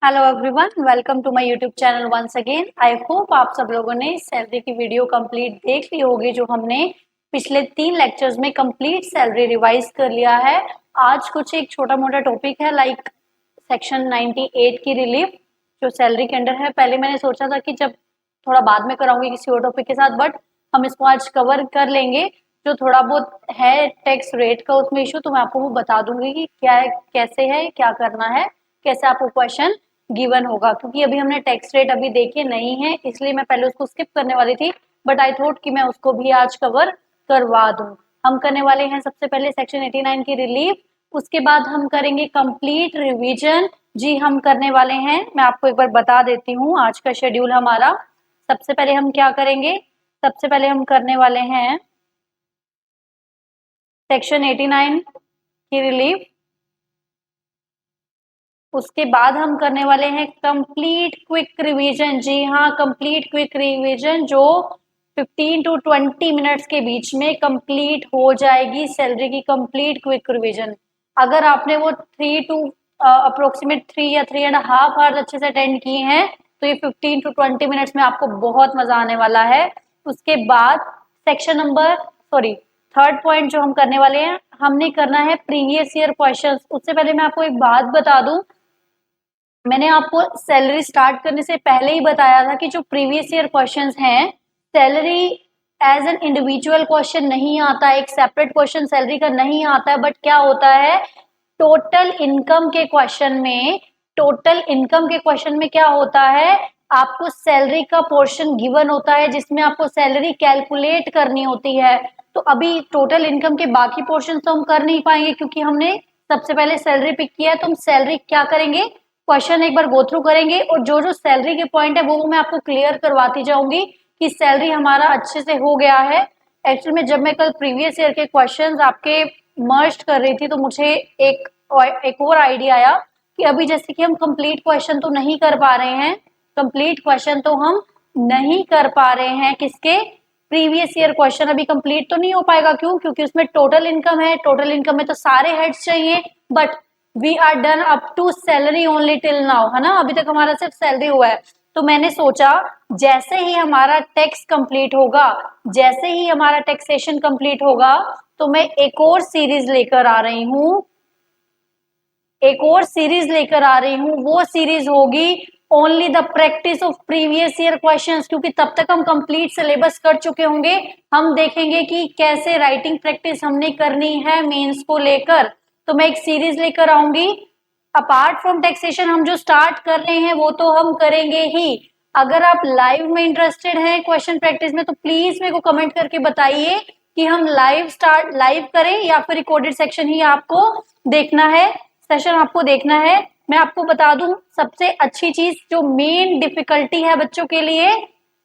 Hello everyone, welcome to my YouTube channel once again. I hope आप सब लोगों ने सैलरी की वीडियो कंप्लीट देख ली होगी, जो हमने पिछले 3 लेक्चर्स में कंप्लीट सैलरी रिवाइज कर लिया है। आज कुछ एक छोटा मोटा टॉपिक है लाइक सेक्शन 98 की रिलीफ जो सैलरी के अंडर है। पहले मैंने सोचा था कि जब थोड़ा बाद में कराऊंगी किसी और टॉपिक के साथ, बट हम इसको आज कवर कर लेंगे। जो थोड़ा बहुत है टैक्स रेट का उसमें इशू, तो मैं आपको वो बता दूंगी कि क्या है, कैसे है, क्या करना है, कैसे आपको क्वेश्चन गिवन होगा। क्योंकि अभी हमने टैक्स रेट अभी देखे नहीं है, इसलिए मैं पहले उसको स्किप करने वाली थी, बट आई थॉट कि मैं उसको भी आज कवर करवा दूं। हम करने वाले हैं सबसे पहले सेक्शन 89 की रिलीफ, उसके बाद हम करेंगे कंप्लीट रिवीजन। जी हम करने वाले हैं, मैं आपको एक बार बता देती हूँ आज का शेड्यूल हमारा। सबसे पहले हम क्या करेंगे, सबसे पहले हम करने वाले हैं सेक्शन 89 की रिलीफ, उसके बाद हम करने वाले हैं कंप्लीट क्विक रिवीजन। जी हाँ, कंप्लीट क्विक रिवीजन जो 15 टू 20 मिनट्स के बीच में कंप्लीट हो जाएगी। सैलरी की कंप्लीट क्विक रिवीजन अगर आपने वो 3 टू अप्रोक्सीमेट 3 या 3.5 आवर्स अच्छे से अटेंड किए हैं तो ये 15 टू 20 मिनट्स में आपको बहुत मजा आने वाला है। उसके बाद सेक्शन नंबर थर्ड पॉइंट जो हम करने वाले हैं, हमने करना है प्रीवियस ईयर क्वेश्चंस। उससे पहले मैं आपको एक बात बता दूं, मैंने आपको सैलरी स्टार्ट करने से पहले ही बताया था कि जो प्रीवियस ईयर क्वेश्चंस हैं, salary as an individual question नहीं आता है, एक सेपरेट क्वेश्चन सैलरी का नहीं आता है, बट क्या होता है टोटल इनकम के क्वेश्चन में, टोटल इनकम के क्वेश्चन में क्या होता है, आपको सैलरी का पोर्शन गिवन होता है जिसमें आपको सैलरी कैलकुलेट करनी होती है। तो अभी टोटल इनकम के बाकी पोर्शन तो हम कर नहीं पाएंगे क्योंकि हमने सबसे पहले सैलरी पिक किया है, तो हम सैलरी क्या करेंगे, क्वेश्चन एक बार गो थ्रू करेंगे और जो जो सैलरी के पॉइंट है वो मैं आपको क्लियर करवाती जाऊंगी कि सैलरी हमारा अच्छे से हो गया है। एक्चुअली में जब मैं कल प्रीवियस ईयर के क्वेश्चंस आपके मर्ज कर रही थी तो मुझे एक और आइडिया आया कि अभी जैसे कि हम कंप्लीट क्वेश्चन तो नहीं कर पा रहे हैं, कंप्लीट क्वेश्चन तो हम नहीं कर पा रहे हैं किसके, प्रीवियस ईयर क्वेश्चन अभी कंप्लीट तो नहीं हो पाएगा। क्यों? क्योंकि उसमें टोटल इनकम है, टोटल इनकम में तो सारे हेड्स चाहिए, but we are done up to salary only till now, है ना, अभी तक हमारा सिर्फ सैलरी हुआ है। तो मैंने सोचा जैसे ही हमारा टैक्स कंप्लीट होगा, जैसे ही हमारा टैक्सेशन कंप्लीट होगा, तो मैं एक और सीरीज लेकर आ रही हूँ, एक और सीरीज लेकर आ रही हूँ। वो सीरीज होगी only the practice of previous year questions, क्योंकि तब तक हम कंप्लीट सिलेबस कर चुके होंगे। हम देखेंगे कि कैसे राइटिंग प्रैक्टिस हमने करनी है मेंस को लेकर। तो मैं एक सीरीज लेकर आऊंगी। अपार्ट फ्रॉम टैक्सेशन हम जो स्टार्ट कर रहे हैं वो तो हम करेंगे ही। अगर आप लाइव में इंटरेस्टेड हैं क्वेश्चन प्रैक्टिस में तो प्लीज मेरे को कमेंट करके बताइए कि हम लाइव करें या फिर रिकॉर्डेड सेक्शन ही आपको देखना है, सेशन आपको देखना है। मैं आपको बता दूं सबसे अच्छी चीज जो मेन डिफिकल्टी है बच्चों के लिए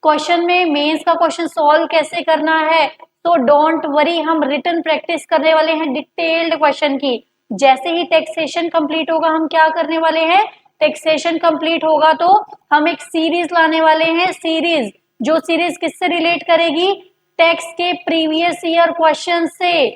क्वेश्चन में, मेंस का क्वेश्चन सॉल्व कैसे करना है, तो डोंट वरी, हम रिटन प्रैक्टिस करने वाले हैं डिटेल्ड क्वेश्चन की। जैसे ही टैक्सेशन कंप्लीट होगा हम क्या करने वाले हैं, टैक्सेशन कंप्लीट होगा तो हम एक सीरीज लाने वाले हैं। सीरीज, जो सीरीज किससे रिलेट करेगी, टैक्स के प्रीवियस ईयर क्वेश्चन से।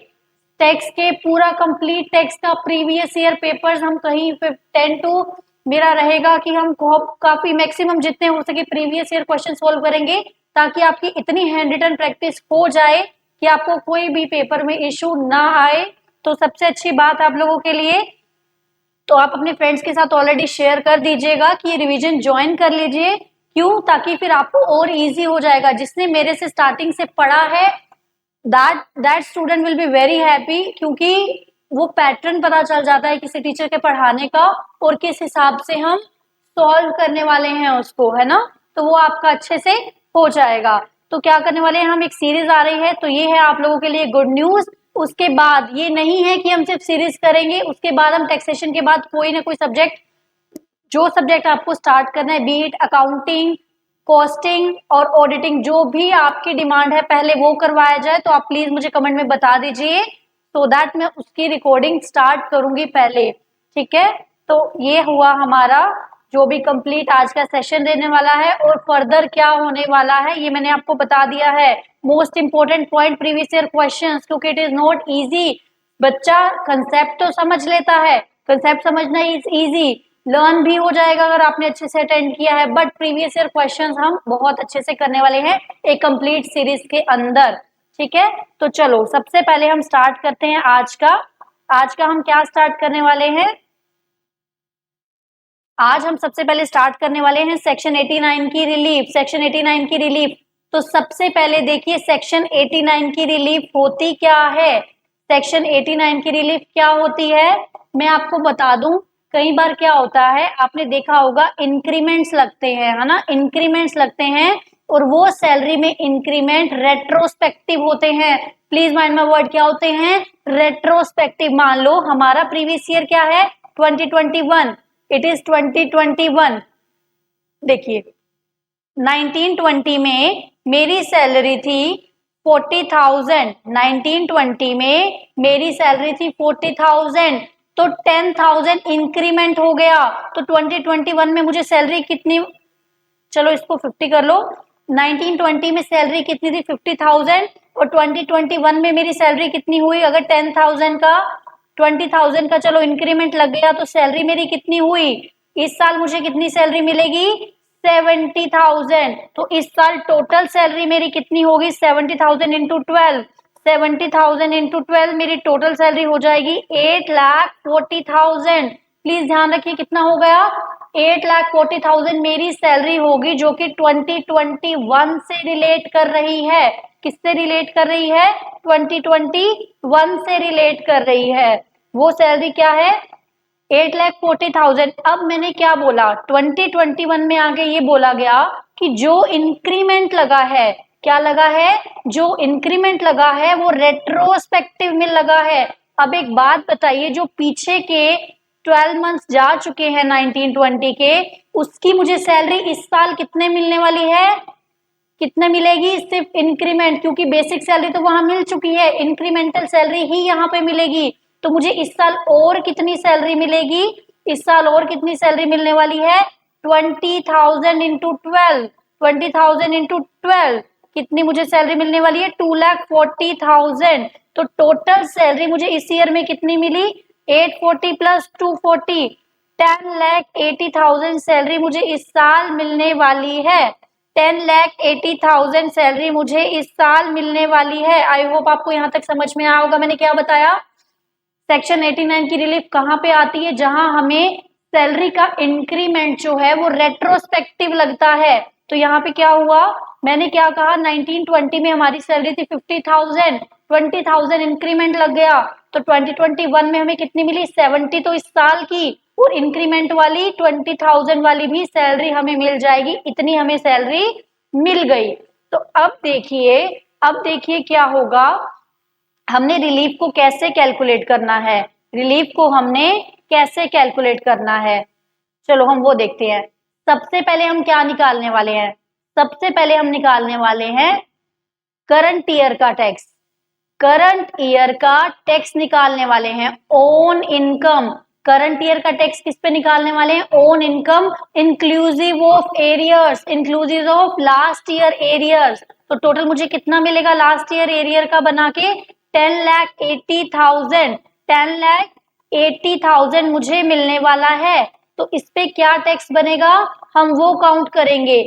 टैक्स के पूरा कंप्लीट टैक्स का प्रीवियस ईयर पेपर्स हम कहीं पे 10 टू मेरा रहेगा कि हम काफी मैक्सिमम जितने हो सके प्रीवियस ईयर क्वेश्चन सोल्व करेंगे, ताकि आपकी इतनी हैंड रिटन प्रैक्टिस हो जाए कि आपको कोई भी पेपर में इशू ना आए। तो सबसे अच्छी बात आप लोगों के लिए, तो आप अपने फ्रेंड्स के साथ ऑलरेडी शेयर कर दीजिएगा कि ये रिवीजन ज्वाइन कर लीजिए। क्यों? ताकि फिर आपको और इजी हो जाएगा। जिसने मेरे से स्टार्टिंग से पढ़ा है that student will be very happy, क्योंकि वो पैटर्न पता चल जाता है किसी टीचर के पढ़ाने का और किस हिसाब से हम सॉल्व करने वाले हैं उसको, है ना, तो वो आपका अच्छे से हो जाएगा। तो क्या करने वाले हैं, हम एक सीरीज आ रही है, तो ये है आप लोगों के लिए गुड न्यूज। उसके बाद ये नहीं है कि हम सिर्फ सीरीज करेंगे, उसके बाद हम टैक्सेशन के बाद कोई ना कोई सब्जेक्ट, जो सब्जेक्ट आपको स्टार्ट करना है, बीट अकाउंटिंग, कॉस्टिंग और ऑडिटिंग, जो भी आपकी डिमांड है पहले वो करवाया जाए, तो आप प्लीज मुझे कमेंट में बता दीजिए, सो दैट मैं उसकी रिकॉर्डिंग स्टार्ट करूंगी पहले। ठीक है, तो ये हुआ हमारा जो भी कंप्लीट आज का सेशन रहने वाला है, और फर्दर क्या होने वाला है ये मैंने आपको बता दिया है। Most important point previous year questions, क्योंकि इट इज नॉट इजी। बच्चा कंसेप्ट तो समझ लेता है, कंसेप्ट समझना इज इजी, लर्न भी हो जाएगा अगर आपने अच्छे से अटेंड किया है। बट प्रीवियस ईयर क्वेश्चंस हम बहुत अच्छे से करने वाले हैं एक कंप्लीट सीरीज के अंदर, ठीक है। तो चलो सबसे पहले हम स्टार्ट करते हैं आज का हम क्या स्टार्ट करने वाले हैं, आज हम सबसे पहले स्टार्ट करने वाले हैं सेक्शन 89 की रिलीफ। सेक्शन 89 की रिलीफ, तो सबसे पहले देखिए सेक्शन 89 की रिलीफ होती क्या है। सेक्शन 89 की रिलीफ क्या होती है मैं आपको बता दूं। कई बार क्या होता है आपने देखा होगा इंक्रीमेंट्स लगते हैं, है ना, इंक्रीमेंट्स लगते हैं और वो सैलरी में इंक्रीमेंट रेट्रोस्पेक्टिव होते हैं। प्लीज माइंड माय वर्ड, क्या होते हैं, रेट्रोस्पेक्टिव। मान लो हमारा प्रीवियस ईयर क्या है 2021, इट इज 2021। देखिए 1920 में मेरी सैलरी थी 40,000, 1920 में मेरी सैलरी थी 40,000, तो 10,000 इंक्रीमेंट हो गया। तो 2021 में मुझे सैलरी कितनी, चलो इसको 50 कर लो, 1920 में सैलरी कितनी थी 50,000 और 2021 में मेरी सैलरी कितनी हुई, अगर 10,000 का 20,000 का चलो इंक्रीमेंट लग गया तो सैलरी मेरी कितनी हुई, इस साल मुझे कितनी सैलरी मिलेगी 70,000। तो इस साल टोटल सैलरी मेरी कितनी होगी 70,000 इंटू 12, 70,000 इंटू 12 मेरी टोटल सैलरी हो जाएगी 8,40,000। प्लीज ध्यान रखिए कितना हो गया 8,40,000 मेरी सैलरी होगी, जो कि 2021 से रिलेट कर रही है। किससे रिलेट कर रही है 2021 से रिलेट कर रही है। वो सैलरी क्या है 8,40,000। अब मैंने क्या बोला 2021 में आगे ये बोला गया कि जो इंक्रीमेंट लगा है, क्या लगा है, जो इंक्रीमेंट लगा है वो रेट्रोस्पेक्टिव में लगा है। अब एक बात बताइए, जो पीछे के 12 मंथ्स जा चुके हैं 1920 के, उसकी मुझे सैलरी इस साल कितने मिलने वाली है, कितने मिलेगी, सिर्फ इंक्रीमेंट, क्योंकि बेसिक सैलरी तो वहां मिल चुकी है, इंक्रीमेंटल सैलरी ही यहाँ पे मिलेगी। तो मुझे इस साल और कितनी सैलरी मिलेगी, इस साल और कितनी सैलरी मिलने वाली है 20,000 इंटू 12, 20,000 इंटू 12 कितनी मुझे सैलरी मिलने वाली है 2,40,000। तो टोटल सैलरी मुझे इस ईयर में कितनी मिली 840 प्लस 240, 10,80,000 सैलरी मुझे इस साल मिलने वाली है। 10,80,000 सैलरी मुझे इस साल मिलने वाली है। आई होप आपको यहाँ तक समझ में आया होगा मैंने क्या बताया। सेक्शन 89 की रिलीफ कहाँ पे आती है, जहां हमें सैलरी का इंक्रीमेंट जो है वो रेट्रोस्पेक्टिव लगता है। तो यहाँ पे क्या हुआ, मैंने क्या कहा 1920 में हमारी सैलरी थी 50,000, 20,000 इंक्रीमेंट लग गया, तो 2021 में हमें कितनी मिली 70, तो इस साल की, और इंक्रीमेंट वाली 20,000 वाली भी सैलरी हमें मिल जाएगी, इतनी हमें सैलरी मिल गई। तो अब देखिए क्या होगा, हमने रिलीफ को कैसे कैलकुलेट करना है, रिलीफ को हमने कैसे कैलकुलेट करना है, चलो हम वो देखते हैं। सबसे पहले हम क्या निकालने वाले हैं, सबसे पहले हम निकालने वाले हैं करंट ईयर का टैक्स। करंट ईयर का टैक्स निकालने वाले हैं, ओन इनकम। करंट ईयर का टैक्स किस पे निकालने वाले हैं, own income inclusive of arrears, inclusive of last year arrears. तो टोटल मुझे कितना मिलेगा लास्ट ईयर एरियर का बना के 10,80,000, 10,80,000 मुझे मिलने वाला है। तो इस पे क्या टैक्स बनेगा हम वो काउंट करेंगे,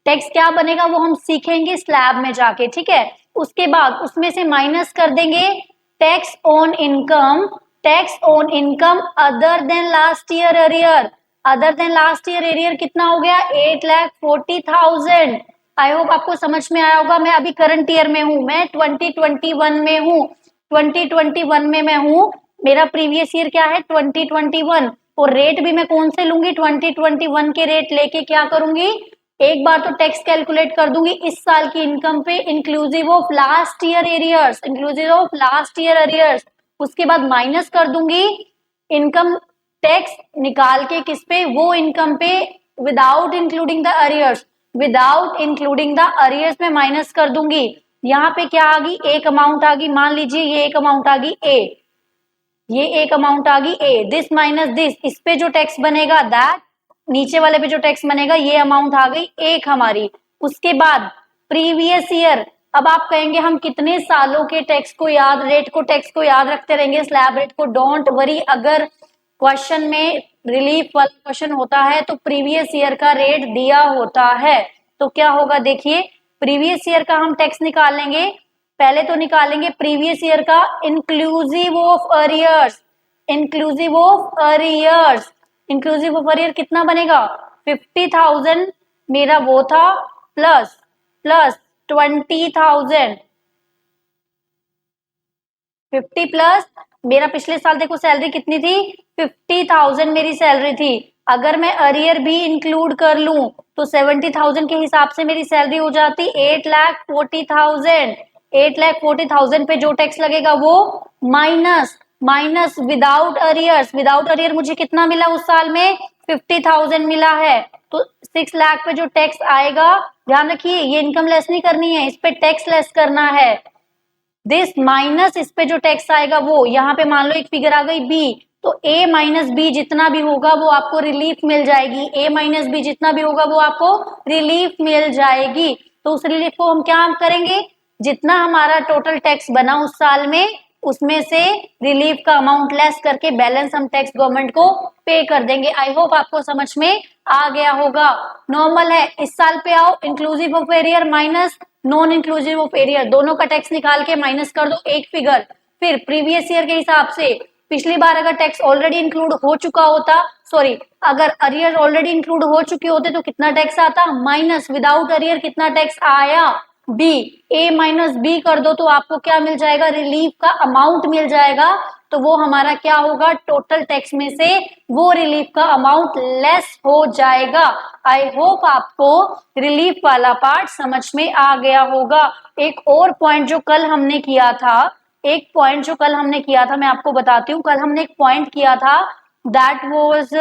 टैक्स क्या बनेगा वो हम सीखेंगे स्लैब में जाके, ठीक है। उसके बाद उसमें से माइनस कर देंगे tax on income, tax on income other than last year arrear, other than last year arrear कितना हो गया 8,40,000। आई होप आपको समझ में आया होगा। मैं अभी करंट ईयर में हूं, मैं 2021 में हूं, 2021 में मैं हूं, मेरा प्रीवियस ईयर क्या है 2021, और रेट भी मैं कौन से लूंगी 2021 के रेट लेके क्या करूंगी, एक बार तो टैक्स कैलकुलेट कर दूंगी इस साल की इनकम पे inclusive of last year arrears, inclusive of last year arrears. उसके बाद माइनस कर दूंगी इनकम टैक्स निकाल के किस पे, वो इनकम पे without including the arrears, without including the arrears में माइनस कर दूंगी। यहाँ पे क्या आ गई एक अमाउंट आ गई, मान लीजिए ये एक अमाउंट आ गई ए, ये एक अमाउंट आ गई ए, दिस माइनस दिस, इस पे जो टैक्स बनेगा दैट, नीचे वाले पे जो टैक्स बनेगा ये अमाउंट आ गई एक हमारी। उसके बाद प्रीवियस ईयर, अब आप कहेंगे हम कितने सालों के टैक्स को याद, रेट को टैक्स को याद रखते रहेंगे स्लैब रेट को, डोंट वरी, अगर क्वेश्चन में रिलीफ वाला क्वेश्चन होता है तो प्रीवियस ईयर का रेट दिया होता है। तो क्या होगा देखिए, प्रीवियस ईयर का हम टैक्स निकाल लेंगे। पहले तो निकालेंगे प्रीवियस ईयर का inclusive of arrears, inclusive of arrears, inclusive of arrear कितना बनेगा 50,000 मेरा वो था, प्लस प्लस 20,000, 50 प्लस मेरा पिछले साल देखो सैलरी कितनी थी 50,000 मेरी सैलरी थी। अगर मैं अरियर भी इंक्लूड कर लूं तो 70,000 के हिसाब से मेरी सैलरी हो जाती 8,40,000। 8,40,000 पे जो टैक्स लगेगा वो minus minus without arrears, without arrear मुझे कितना मिला उस साल में 50,000 मिला है। तो 6 लाख पे जो टैक्स आएगा, ध्यान रखिए ये इनकम लेस नहीं करनी है, इस पे टैक्स लेस करना है। दिस माइनस इस पे जो टैक्स आएगा वो, यहाँ पे मान लो एक फिगर आ गई बी, तो ए माइनस बी जितना भी होगा वो आपको रिलीफ मिल जाएगी। ए माइनस बी जितना भी होगा वो आपको रिलीफ मिल जाएगी। तो उस रिलीफ को हम क्या करेंगे, जितना हमारा टोटल टैक्स बना उस साल में उसमें से रिलीफ का अमाउंट लेस करके बैलेंस हम टैक्स गवर्नमेंट को पे कर देंगे। आई होप आपको समझ में आ गया होगा। नॉर्मल है, इस साल पे आओ, inclusive of arrear minus non inclusive of arrear, दोनों का टैक्स निकाल के माइनस कर दो एक फिगर। फिर प्रीवियस ईयर के हिसाब से पिछली बार अगर टैक्स ऑलरेडी इंक्लूड हो चुका होता, सॉरी अगर अरियर ऑलरेडी इंक्लूड हो चुके होते तो कितना टैक्स आता, माइनस विदाउट अरियर कितना टैक्स आया बी, ए माइनस बी कर दो तो आपको क्या मिल जाएगा, रिलीफ का अमाउंट मिल जाएगा। तो वो हमारा क्या होगा, टोटल टैक्स में से वो रिलीफ का अमाउंट लेस हो जाएगा। आई होप आपको रिलीफ वाला पार्ट समझ में आ गया होगा। एक और पॉइंट जो कल हमने किया था, एक पॉइंट जो कल हमने किया था मैं आपको बताती हूँ। कल हमने एक पॉइंट किया था दैट वाज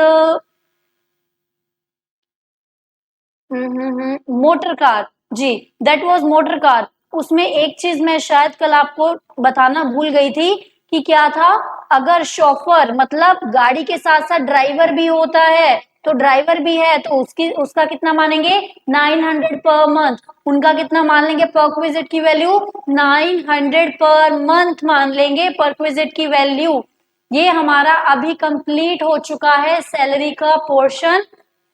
मोटर कार, जी दैट वाज मोटर कार। उसमें एक चीज मैं शायद कल आपको बताना भूल गई थी कि क्या था, अगर शॉफर मतलब गाड़ी के साथ साथ ड्राइवर भी होता है, तो ड्राइवर भी है तो उसका कितना मानेंगे 900 पर मंथ, उनका कितना मान लेंगे पर विजिट की वैल्यू 900 पर मंथ मान लेंगे पर विजिट की वैल्यू। ये हमारा अभी कंप्लीट हो चुका है, सैलरी का पोर्शन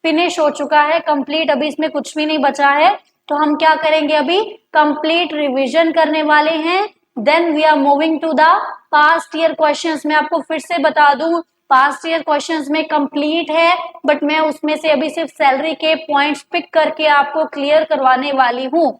फिनिश हो चुका है कंप्लीट, अभी इसमें कुछ भी नहीं बचा है। तो हम क्या करेंगे, अभी कंप्लीट रिवीजन करने वाले हैं। Then we are moving to the past year questions. मैं आपको फिर से बता दूं पास्ट ईयर क्वेश्चंस में कंप्लीट है, बट मैं उसमें से अभी सिर्फ सैलरी के पॉइंट्स पिक करके आपको क्लियर करवाने वाली हूँ।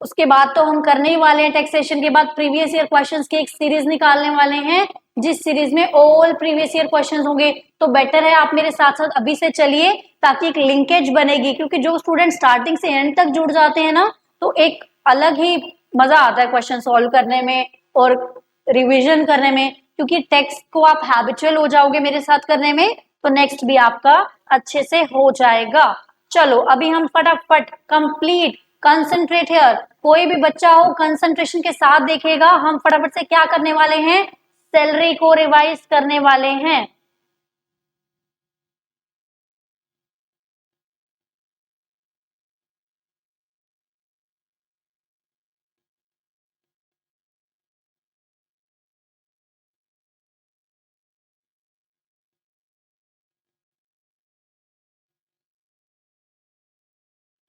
उसके बाद तो हम करने ही वाले हैं, टैक्सेशन के बाद प्रीवियस ईयर क्वेश्चंस की एक सीरीज निकालने वाले हैं, जिस सीरीज में ऑल प्रीवियस ईयर क्वेश्चंस होंगे। तो बेटर है आप मेरे साथ साथ अभी से चलिए ताकि एक लिंकेज बनेगी, क्योंकि जो स्टूडेंट स्टार्टिंग से एंड तक जुड़ जाते हैं ना तो एक अलग ही मजा आता है क्वेश्चन सॉल्व करने में और रिविजन करने में, क्योंकि टेक्स्ट को आप हैबिचुअल हो जाओगे मेरे साथ करने में तो नेक्स्ट भी आपका अच्छे से हो जाएगा। चलो अभी हम फटाफट कंप्लीट कंसंट्रेट हियर, कोई भी बच्चा हो कंसंट्रेशन के साथ देखेगा। हम फटाफट से क्या करने वाले हैं, सैलरी को रिवाइज करने वाले हैं।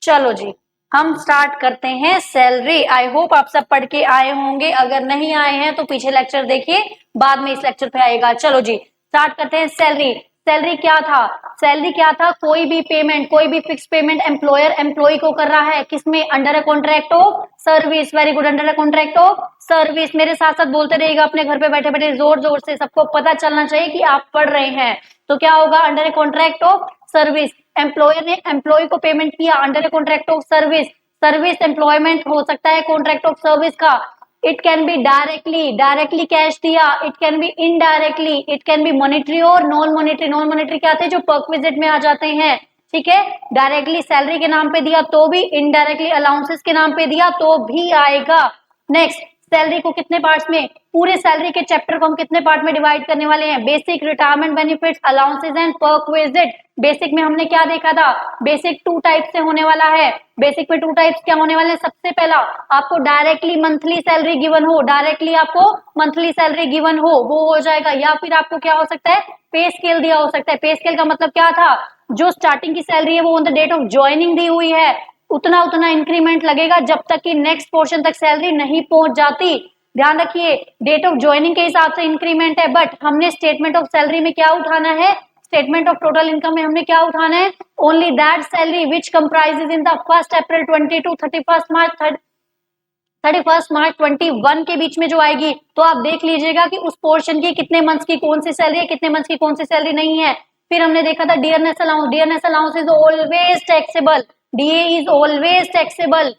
चलो जी हम स्टार्ट करते हैं सैलरी। आई होप आप सब पढ़ के आए होंगे, अगर नहीं आए हैं तो पीछे लेक्चर देखिए, बाद में इस लेक्चर पे आएगा। चलो जी स्टार्ट करते हैं सैलरी। सैलरी क्या था, सैलरी क्या था, कोई भी पेमेंट, कोई भी फिक्स पेमेंट एम्प्लॉयर एम्प्लॉय को कर रहा है, किसमें, under a contract of service. Very good, under a contract of service. मेरे साथ साथ बोलते रहिएगा अपने घर पे बैठे बैठे जोर जोर से, सबको पता चलना चाहिए कि आप पढ़ रहे हैं। तो क्या होगा, under a contract of service. Employer ने एम्प्लॉय को पेमेंट किया under a contract of service. Service employment हो सकता है कॉन्ट्रैक्ट ऑफ सर्विस का। It can be directly, directly cash दिया, it can be indirectly, it can be monetary और non monetary. Non monetary क्या थे, जो पर्क विजिट में आ जाते हैं, ठीक है। डायरेक्टली सैलरी के नाम पे दिया तो भी, इनडायरेक्टली अलाउंसेस के नाम पे दिया तो भी आएगा। नेक्स्ट सैलरी को कितने पार्ट्स में, पूरे सैलरी के चैप्टर को हम कितने पार्ट में डिवाइड करने वाले हैं, basic, retirement benefits, allowances and perquisite. Basic में हमने क्या देखा था, बेसिक 2 टाइप से होने वाला है। बेसिक में 2 टाइप्स क्या होने वाले हैं, सबसे पहला आपको डायरेक्टली मंथली सैलरी गिवन हो, डायरेक्टली आपको मंथली सैलरी गिवन हो, वो हो जाएगा, या फिर आपको क्या हो सकता है, पे स्केल दिया हो सकता है। पे स्केल का मतलब क्या था, जो स्टार्टिंग की सैलरी है वो on the date of joining दी हुई है, उतना उतना इंक्रीमेंट लगेगा जब तक कि नेक्स्ट पोर्शन तक सैलरी नहीं पहुंच जाती। ध्यान रखिए, डेट ऑफ ज्वाइनिंग के हिसाब से इंक्रीमेंट है, बट हमने स्टेटमेंट ऑफ सैलरी में क्या उठाना है, स्टेटमेंट ऑफ टोटल इनकम में हमने क्या उठाना है, only that salary which comprises in the 1 April 20 to 31 March 21 के बीच में जो आएगी। तो आप देख लीजिएगा कि उस पोर्शन की कितने मंथ्स की कौन सी सैलरी है, कितने मंथ्स की कौन सी सैलरी नहीं है। फिर हमने देखा था dearness allowance, dearness allowance is always taxable, DA is always taxable,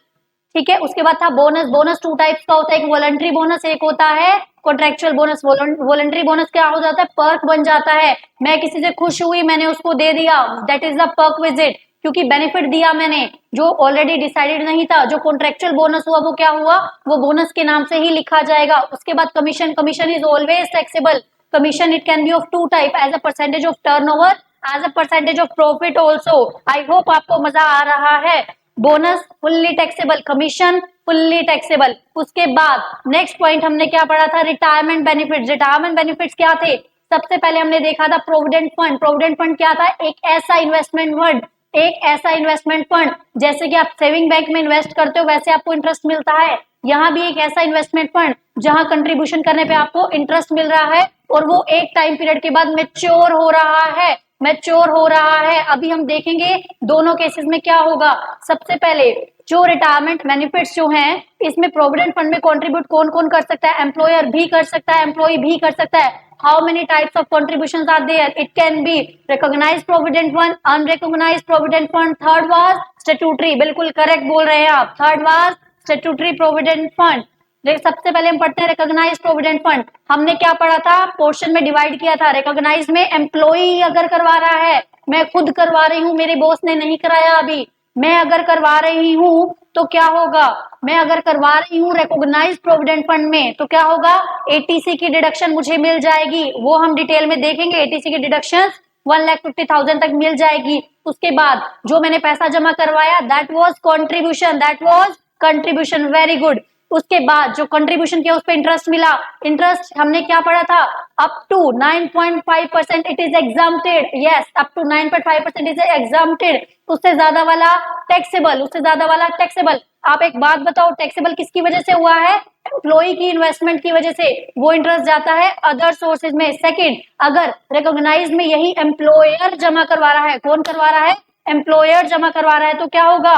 ठीक है। उसके बाद था बोनस, बोनस 2 टाइप्स का होता है, एक वॉलंटरी बोनस, एक होता है कॉन्ट्रेक्चुअल बोनस। वॉलंटरी बोनस क्या हो जाता है, पर्क बन जाता है, मैं किसी से खुश हुई, मैंने उसको दे दिया, that is the perquisite, क्योंकि बेनिफिट दिया मैंने, जो ऑलरेडी डिसाइडेड नहीं था। जो कॉन्ट्रेक्चुअल बोनस हुआ वो क्या हुआ, वो बोनस के नाम से ही लिखा जाएगा। उसके बाद commission, commission is always taxable, commission it can be of 2 type, as a percentage of turnover, as a percentage of profit also. I hope आपको मजा आ रहा है। Bonus fully taxable, commission fully taxable. उसके बाद नेक्स्ट पॉइंट हमने क्या पढ़ा था, रिटायरमेंट बेनिफिट्स। रिटायरमेंट बेनिफिट्स क्या थे, सबसे पहले हमने देखा था प्रोविडेंट फंड। प्रोविडेंट फंड क्या था, एक ऐसा इन्वेस्टमेंट फंड, एक ऐसा इन्वेस्टमेंट फंड, जैसे कि आप सेविंग बैंक में इन्वेस्ट करते हो वैसे आपको इंटरेस्ट मिलता है, यहाँ भी एक ऐसा इन्वेस्टमेंट फंड जहां कंट्रीब्यूशन करने पे आपको इंटरेस्ट मिल रहा है, और वो एक टाइम पीरियड के बाद मैच्योर हो रहा है, मैच्योर हो रहा है। अभी हम देखेंगे दोनों केसेस में क्या होगा। सबसे पहले जो रिटायरमेंट बेनिफिट्स जो हैं, इसमें प्रोविडेंट फंड में कंट्रीब्यूट कौन कौन कर सकता है, एम्प्लॉयर भी कर सकता है, एम्प्लॉय भी कर सकता है। How many types of contributions are there, it can be recognized provident fund, unrecognized provident fund, third was statutory, बिल्कुल करेक्ट बोल रहे हैं आप, third was statutory provident fund. सबसे पहले हम पढ़ते हैं रिकॉग्नाइज प्रोविडेंट फंड। हमने क्या पढ़ा था, पोर्शन में डिवाइड किया था। रिकॉग्नाइज में एम्प्लॉई अगर करवा रहा है, मैं खुद करवा रही हूँ, मेरे बॉस ने नहीं कराया अभी, मैं अगर करवा रही हूँ तो क्या होगा, मैं अगर करवा रही हूँ रिकॉग्नाइज प्रोविडेंट फंड में तो क्या होगा, एटीसी की डिडक्शन मुझे मिल जाएगी, वो हम डिटेल में देखेंगे। एटीसी की डिडक्शन 1,50,000 तक मिल जाएगी। उसके बाद जो मैंने पैसा जमा करवाया, that was contribution, that was contribution, very good. उसके बाद जो कंट्रीब्यूशन किया उस पर इंटरेस्ट मिला, इंटरेस्ट हमने क्या पढ़ा था, up to 9.5% it is exempted, yes up to 9.5% is exempted. उससे ज्यादा वाला टैक्सेबल, उससे ज्यादा वाला टैक्सेबल। आप एक बात बताओ, टैक्सेबल किसकी वजह से हुआ है, एम्प्लॉय की इन्वेस्टमेंट की वजह से, वो इंटरेस्ट जाता है अदर सोर्सेज में। सेकंड, अगर रिकॉग्नाइज में यही एम्प्लॉयर जमा करवा रहा है, कौन करवा रहा है, एम्प्लॉयर जमा करवा रहा है, तो क्या होगा,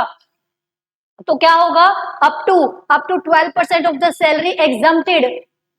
तो क्या होगा, up to 12% of the salary exempted,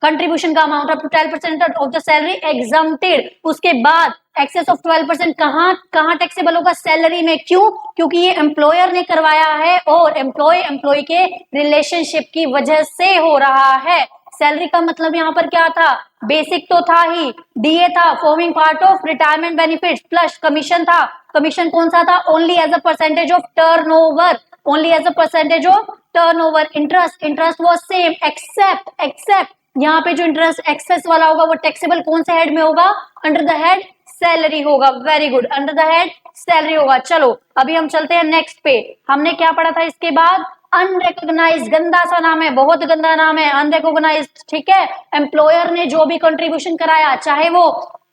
contribution का amount up to 12% of the salary exempted. उसके बाद एक्सेस ऑफ 12% कहां टैक्सेबल होगा, सैलरी में। क्यों, क्योंकि ये एम्प्लॉयर ने करवाया है और एम्प्लॉय के रिलेशनशिप की वजह से हो रहा है। सैलरी का मतलब यहाँ पर क्या था, बेसिक तो था ही, डीए था forming part of retirement benefits, plus commission था। कमीशन कौन सा था, only as a percentage of turnover, only as a percentage of turnover। Interest was same except यहाँ पे जो इंटरेस्ट एक्सेस वाला होगा वो टैक्सेबल कौन से हेड में होगा, अंडर द हेड सैलरी होगा, very good, under the head salary होगा। चलो अभी हम चलते हैं नेक्स्ट पे। हमने क्या पढ़ा था इसके बाद, अनरिकॉग्नाइज्ड, गंदा सा नाम है, बहुत गंदा नाम है, अनरिकॉग्नाइज्ड, ठीक है। एम्प्लॉयर ने जो भी कंट्रीब्यूशन कराया, चाहे वो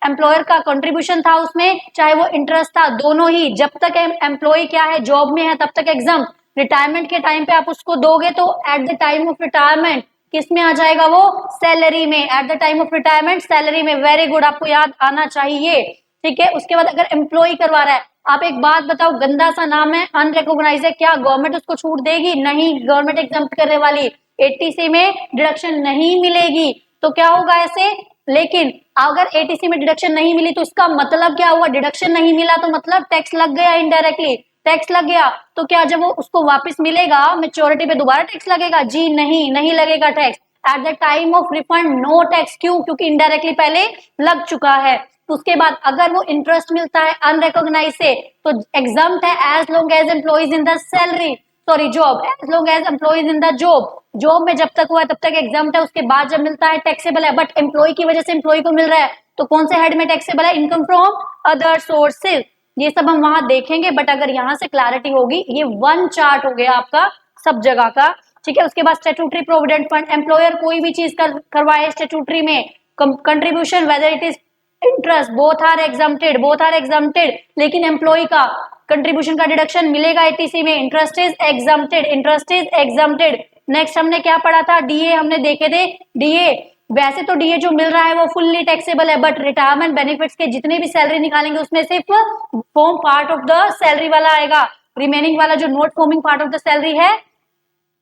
एम्प्लॉयर का कंट्रीब्यूशन था उसमें, चाहे वो इंटरेस्ट था, दोनों ही, जब तक एम्प्लॉय क्या है, जॉब में है, तब तक एग्जाम। रिटायरमेंट के टाइम पे आप उसको दोगे तो eight the time of retirement किस में आ जाएगा, वो सैलरी में, eight the time of retirement salary में, वेरी गुड, आपको याद आना चाहिए, ठीक है। उसके बाद अगर एम्प्लॉय करवा रहा है, आप एक बात बताओ, गंदा सा नाम है, अनरिकॉग्नाइज्ड है, क्या गवर्नमेंट उसको छूट देगी, नहीं, गवर्नमेंट एग्जम्प्ट करने वाली, 80C में डिडक्शन नहीं मिलेगी, तो क्या होगा ऐसे। लेकिन अगर एटीसी में डिडक्शन नहीं मिली तो इसका मतलब क्या हुआ, डिडक्शन नहीं मिला तो मतलब टैक्स लग गया, इनडायरेक्टली टैक्स लग गया। तो क्या जब वो उसको वापस मिलेगा मेच्योरिटी पे दोबारा टैक्स लगेगा, जी नहीं, नहीं लगेगा tax. At the time of refund no tax, क्यों, क्योंकि इनडायरेक्टली पहले लग चुका है। उसके बाद अगर वो इंटरेस्ट मिलता है अनरिकॉग्नाइज से तो एग्जाम्प्ट है as long as employees in the salary, sorry job, as long as employees in the job, job में जब तक हुआ तब तक एग्जाम्प्ट है, उसके बाद जब मिलता है टैक्सेबल है, बट एम्प्लॉय की वजह से एम्प्लॉय को मिल रहा है तो कौन से हेड में टैक्सेबल है, इनकम फ्रॉम अदर सोर्सेज। ये सब हम वहां देखेंगे, बट अगर यहाँ से क्लैरिटी होगी, ये वन चार्ट हो गया आपका सब जगह का, ठीक है। उसके बाद स्टैट्यूटरी प्रोविडेंट फंड, एम्प्लॉयर कोई भी चीज करवाए स्टैट्यूटरी में, contribution whether it is interest, both are exempted, both are exempted, लेकिन एम्प्लॉय का कंट्रीब्यूशन का डिडक्शन मिलेगा एटीसी में, interest is exempted, interest is exempted. Next हमने क्या पढ़ा था, डीए हमने देखे थे, डीए वैसे तो डीए जो मिल रहा है वो फुल्ली टैक्सेबल है, बट रिटायरमेंट बेनिफिट्स के जितने भी सैलरी निकालेंगे उसमें सिर्फ form part of the salary वाला आएगा, रिमेनिंग वाला जो not forming part of the salary है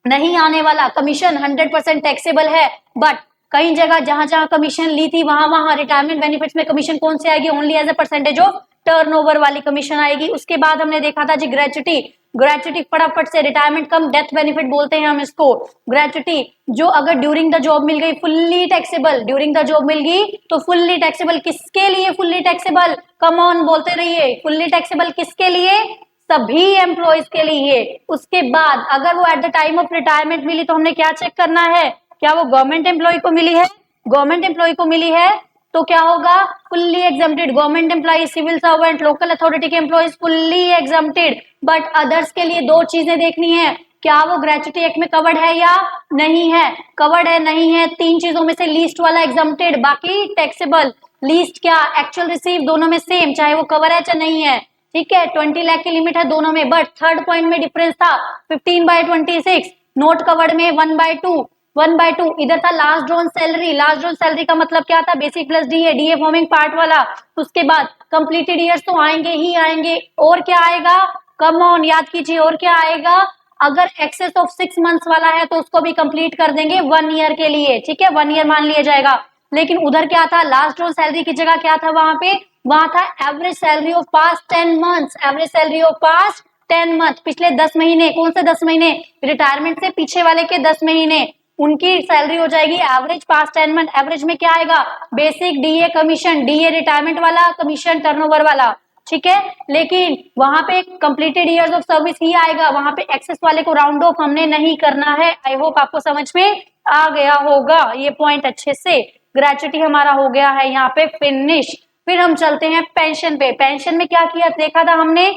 नहीं आने वाला। कमीशन 100% टैक्सेबल है, बट कई जगह जहां जहां कमीशन ली थी वहां वहां रिटायरमेंट बेनिफिट्स में कमीशन कौन से आएगी, only as a percentage of turnover वाली कमीशन आएगी। उसके बाद हमने देखा था जी ग्रेचुटी, ग्रेचुटी फटाफट से, रिटायरमेंट कम डेथ बेनिफिट बोलते हैं हम इसको। ग्रेचुटी जो अगर ड्यूरिंग द जॉब मिल गई fully taxable, during the job मिल गई तो फुल्ली टैक्सेबल, किसके लिए फुल्ली टैक्सेबल, कम ऑन बोलते रहिए, फुल्ली टैक्सेबल किसके लिए, सभी एम्प्लॉयज के लिए। उसके बाद अगर वो at the time of retirement मिली तो हमने क्या चेक करना है, क्या वो गवर्नमेंट एम्प्लॉय को मिली है, गवर्नमेंट एम्प्लॉय को मिली है तो क्या होगा, fully exempted, government employee, civil servant, local authority के employees fully exempted. But others के लिए दो चीजें देखनी है, क्या वो ग्रेचुटी एक्ट में कवर्ड है या नहीं है, कवर्ड है नहीं है, तीन चीजों में से लीस्ट वाला एग्जम्प्टेड, बाकी टैक्सेबल। लीस्ट क्या, एक्चुअल रिसीव, दोनों में सेम, चाहे वो कवर है चाहे नहीं है, ठीक है। 20 लाख की लिमिट है दोनों में, बट थर्ड पॉइंट में डिफरेंस था, 15/26 नोट कवर्ड में 1/2, 1/2 इधर था last drawn salary. Last drawn salary का मतलब क्या था, basic plus DA, DA forming part वाला। उसके बाद कंप्लीटेड ईयर्स तो आएंगे ही आएंगे, और क्या आएगा, कम ऑन याद कीजिए, और क्या आएगा, अगर एक्सेस ऑफ 6 मंथ्स वाला है तो उसको भी कंप्लीट कर देंगे 1 ईयर के लिए, ठीक है, 1 ईयर मान लिया जाएगा। लेकिन उधर क्या था, लास्ट ड्रॉन सैलरी की जगह क्या था वहां था average salary of past 10 months, average salary of past 10 month, पिछले 10 महीने, कौन से 10 महीने, रिटायरमेंट से पीछे वाले के 10 महीने, उनकी सैलरी हो जाएगी एवरेज पास्ट 10 मंथ। एवरेज में क्या आएगा, basic DA commission, DA retirement वाला, कमीशन टर्नओवर वाला, ठीक है। लेकिन वहां पे कंप्लीटेड ईयर्स ऑफ सर्विस ही आएगा, वहां पे एक्सेस वाले को राउंड ऑफ हमने नहीं करना है। आई होप आपको समझ में आ गया होगा ये पॉइंट अच्छे से। ग्रेचुटी हमारा हो गया है यहाँ पे फिनिश। फिर हम चलते हैं पेंशन पे। पेंशन में क्या किया देखा था हमने,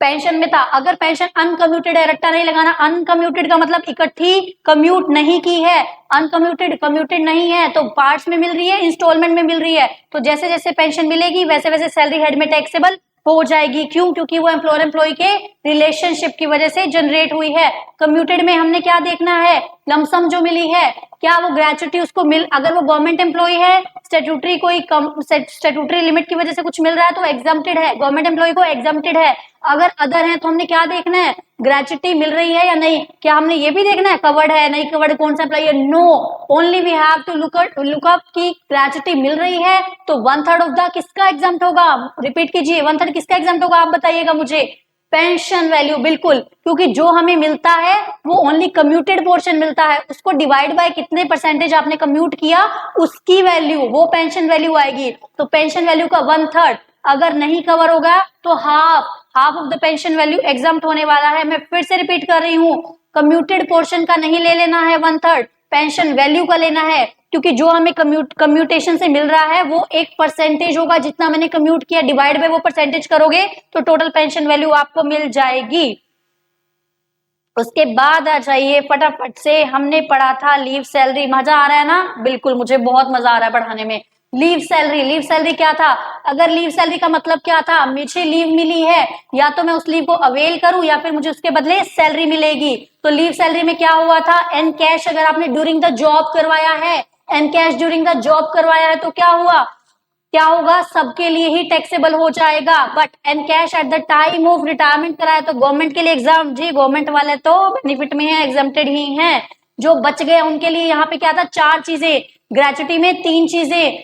पेंशन में था अगर पेंशन अनकम्यूटेड है, रट्टा नहीं लगाना, अनकम्यूटेड का मतलब इकट्ठी कम्यूट नहीं की है, अनकम्यूटेड कम्यूटेड नहीं है तो पार्ट्स में मिल रही है, इंस्टॉलमेंट में मिल रही है, तो जैसे जैसे पेंशन मिलेगी वैसे वैसे सैलरी हेड में टैक्सेबल हो जाएगी। क्यों, क्योंकि वो एम्प्लॉयर एम्प्लॉय के रिलेशनशिप की वजह से जनरेट हुई है। कम्यूटेड में हमने क्या देखना है, लमसम जो मिली है, क्या वो ग्रेचुटी उसको मिल, अगर वो गवर्नमेंट एम्प्लॉय है, स्टैट्यूटरी कोई स्टैट्यूटरी लिमिट की वजह से कुछ मिल रहा है तो एग्जम्प्टेड है, गवर्नमेंट एम्प्लॉय को एग्जम्प्टेड है। अगर अदर है तो हमने क्या देखना है, ग्रेचुटी मिल रही है या नहीं। क्या हमने ये भी देखना है कवर्ड है नहीं कवर्ड, कौन सा अप्लाई है, no, only we have to look up की ग्रेचुटी मिल रही है तो 1/3 ऑफ द किसका एग्जाम्प्ट होगा, रिपीट कीजिए, 1/3 किसका एग्जाम्प्ट होगा आप बताइएगा मुझे, पेंशन वैल्यू, बिल्कुल, क्योंकि जो हमें मिलता है वो ओनली कम्यूटेड पोर्शन मिलता है, उसको डिवाइड बाय कितने परसेंटेज आपने कम्यूट किया उसकी वैल्यू, वो पेंशन वैल्यू आएगी। तो पेंशन वैल्यू का 1/3 अगर नहीं कवर होगा तो half of the pension value exempt होने वाला है। मैं फिर से रिपीट कर रही हूँ, कम्यूटेड पोर्शन का नहीं ले लेना है 1/3, पेंशन वैल्यू का लेना है, क्योंकि जो हमें कम्यूटेशन से मिल रहा है वो एक परसेंटेज होगा, जितना मैंने कम्यूट किया डिवाइड बाय वो परसेंटेज करोगे तो टोटल पेंशन वैल्यू आपको मिल जाएगी। उसके बाद आ जाइए फटाफट से, हमने पढ़ा था लीव सैलरी, मजा आ रहा है ना, बिल्कुल मुझे बहुत मजा आ रहा है पढ़ाने में। लीव सैलरी, लीव सैलरी क्या था, अगर लीव सैलरी का मतलब क्या था, मुझे लीव मिली है या तो मैं उस लीव को अवेल करूं या फिर मुझे उसके बदले सैलरी मिलेगी। तो लीव सैलरी में क्या हुआ था, एन कैश अगर आपने ड्यूरिंग द जॉब करवाया है, encash during the job करवाया है तो क्या हुआ, क्या होगा, सबके लिए ही टैक्सेबल हो जाएगा। But encash at the time of retirement कराया तो गवर्नमेंट के लिए एग्जाम, जी गवर्नमेंट वाले तो बेनिफिट में है, एग्जाम्प्टेड ही हैं। जो बच गए उनके लिए यहाँ पे क्या था, 4 चीजें, ग्रेचुटी में 3 चीजें,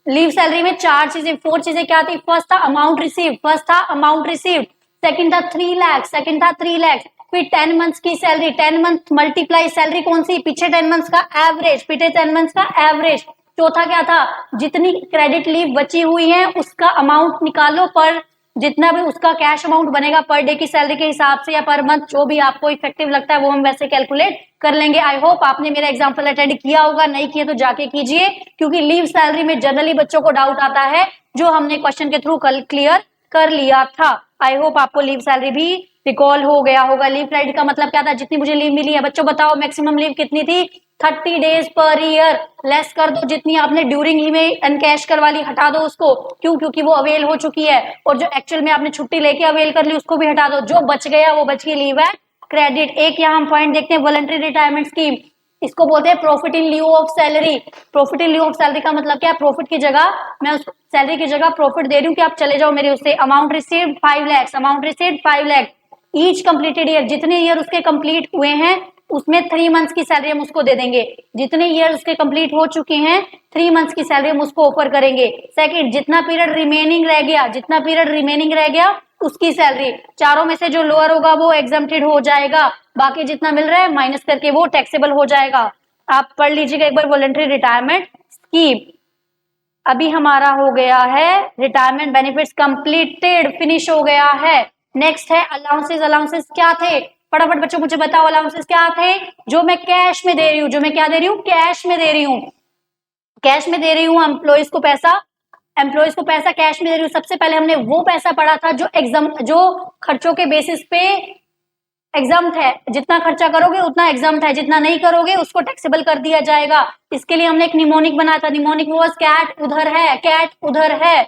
लीव सैलरी में 4 चीजें, 4 चीजें क्या थी, फर्स्ट था अमाउंट रिसीव, फर्स्ट था अमाउंट रिसीव, सेकंड था 3 लाख, सेकंड था 3 लाख, फिर 10 मंथ्स की सैलरी, 10 मंथ मल्टीप्लाई सैलरी कौन सी, पीछे 10 मंथ्स का एवरेज, पीछे 10 मंथ्स का एवरेज। चौथा क्या था, जितनी क्रेडिट लीव बची हुई है उसका अमाउंट निकालो पर जितना भी उसका कैश अमाउंट बनेगा पर डे की सैलरी के हिसाब से या पर मंथ जो भी आपको इफेक्टिव लगता है वो हम वैसे कैलकुलेट कर लेंगे। आई होप आपने मेरा एग्जांपल अटेंड किया होगा, नहीं किया तो जाके कीजिए, क्योंकि लीव सैलरी में जनरली बच्चों को डाउट आता है जो हमने क्वेश्चन के थ्रू कल क्लियर कर लिया था। आई होप आपको लीव सैलरी भी रिकॉल हो गया होगा। लीव क्रेडिट का मतलब क्या था, जितनी मुझे लीव मिली है, बच्चों बताओ मैक्सिमम लीव कितनी थी, 30 डेज पर ईयर। लेस कर दो जितनी आपने ड्यूरिंग ही में अनकैश करवा ली, हटा दो उसको, क्यों, क्योंकि वो अवेल हो चुकी है, और जो एक्चुअल में आपने छुट्टी लेके अवेल कर ली उसको भी हटा दो, जो बच गया वो बच गई लीव है क्रेडिट। एक यहाँ हम पॉइंट देखते हैं, वॉलंटरी रिटायरमेंट स्कीम, इसको बोलते हैं profit in lieu of salary. Profit in lieu of salary का मतलब क्या है, प्रॉफिट की जगह मैं उस सैलरी की जगह प्रॉफिट दे रही हूँ कि आप चले जाओ मेरे उससे। Amount received 5 lakh, amount received 5 lakh, each completed year, जितने ईयर उसके कंप्लीट हुए हैं उसमें 3 मंथ्स की सैलरी हम उसको दे देंगे। जितने ईयर उसके कंप्लीट हो चुके हैं 3 मंथ्स की सैलरी हम उसको ऑफर करेंगे। सेकंड, जितना पीरियड रिमेनिंग रह गया, जितना पीरियड रिमेनिंग रह गया उसकी सैलरी, चारों में से जो लोअर होगा वो एग्जम्प्टेड हो जाएगा, बाकी जितना मिल रहा है माइनस करके वो टैक्सेबल हो जाएगा। आप पढ़ लीजिएगा एक बार वॉलंटरी रिटायरमेंट स्कीम। अभी हमारा हो गया है रिटायरमेंट बेनिफिट्स कंप्लीटेड, फिनिश हो गया है। नेक्स्ट है अलाउंसेस। अलाउंसेस क्या थे, फटाफट बच्चों मुझे बताओ, अलाउंसेस क्या थे, जो मैं कैश में दे रही हूँ, जो मैं क्या दे रही हूँ, कैश में दे रही हूँ, कैश में दे रही हूँ एम्प्लॉइज को पैसा, एम्प्लॉइज को पैसा कैश में दे रही हूँ। सबसे पहले हमने वो पैसा पढ़ा था जो खर्चों के बेसिस पे एग्जाम्ट है, जितना खर्चा करोगे उतना एग्जाम्ट है, जितना नहीं करोगे उसको टैक्सेबल कर दिया जाएगा। इसके लिए हमने एक निमोनिक बनाया था, निमोनिक वाज कैट उधर है, कैट उधर है,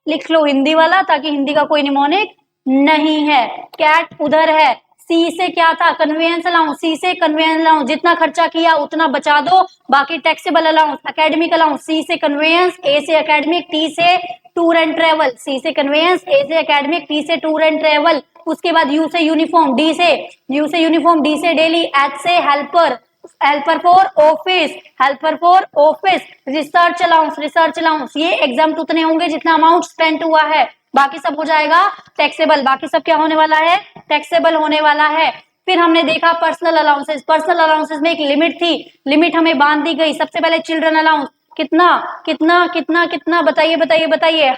लिख लो हिंदी वाला ताकि हिंदी का कोई निमोनिक नहीं है, कैट उधर है। सी से क्या था, कन्वेंस अलाउंस, सी से कन्वेंस अलाउंस, जितना खर्चा किया उतना बचा दो, बाकी टैक्सेबल अलाउंस, एकेडमिक अलाउंस, सी से कन्वेंस, ए से एकेडमिक, टी से टूर एंड ट्रेवल, सी से कन्वेंस, ए से एकेडमिक, टी से टूर एंड ट्रेवल। उसके बाद यू से यूनिफॉर्म, यू से यूनिफॉर्म, डी से डेली, एच से helper, helper for office, helper for office, research allowance, research allowance, ये एग्जाम उतने होंगे जितना अमाउंट स्पेंड हुआ है, बाकी सब हो जाएगा टैक्सेबल, बाकी सब क्या होने वाला है, टैक्सेबल होने वाला है। फिर हमने देखा पर्सनल अलाउंसेस, पर्सनल अलाउंसेस में एक लिमिट थी, लिमिट हमें बांध दी गई। सबसे पहले चिल्ड्रन अलाउंस, कितना कितना कितना कितना, बताइए बताइए बताइए,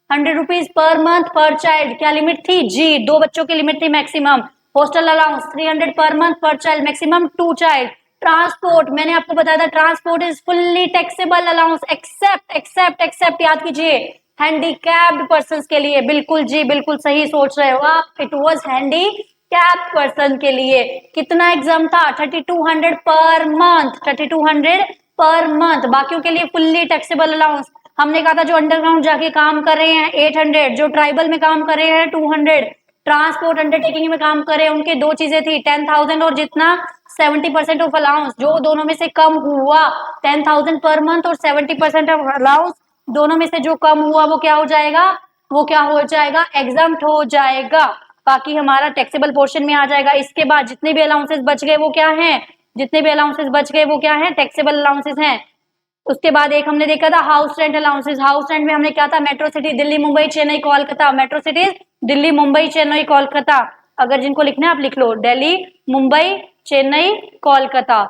100 रुपीज पर मंथ पर चाइल्ड, क्या लिमिट थी जी, 2 बच्चों की लिमिट थी maximum. Hostel allowance 300 per month पर चाइल्ड, मैक्सिमम 2 चाइल्ड। ट्रांसपोर्ट, मैंने आपको बताया था transport is fully taxable allowance except except except, याद कीजिए, हैंडीकैप्ड पर्सन के लिए, बिल्कुल जी बिल्कुल सही सोच रहे हो आप, इट वाज हैंडीकैप्ड पर्सन के लिए। कितना एग्जाम था, 3200 पर मंथ, 3200 पर मंथ, बाकियों के लिए फुल्ली टैक्सेबल अलाउंस। हमने कहा था जो अंडरग्राउंड जाके काम कर रहे हैं 800, जो ट्राइबल में काम कर रहे हैं 200, ट्रांसपोर्ट अंडरटेकिंग में काम कर रहे हैं उनके 2 चीजें थी, 10,000 और जितना 70% ऑफ अलाउंस, जो दोनों में से कम हुआ, 10,000 पर मंथ और 70% ऑफ अलाउंस, दोनों में से जो कम हुआ वो क्या हो जाएगा, वो क्या हो जाएगा, एग्जम्प्ट हो जाएगा, बाकी हमारा टैक्सेबल पोर्शन में आ जाएगा। इसके बाद जितने भी अलाउंसेस बच गए वो क्या हैं, जितने भी अलाउंसेस बच गए वो क्या हैं, टैक्सेबल अलाउंसेस हैं। उसके बाद एक हमने देखा था house rent allowances, house rent में हमने क्या था, metro city Delhi Mumbai Chennai Kolkata, metro cities Delhi Mumbai Chennai Kolkata, अगर जिनको लिखना है आप लिख लो, Delhi Mumbai Chennai Kolkata.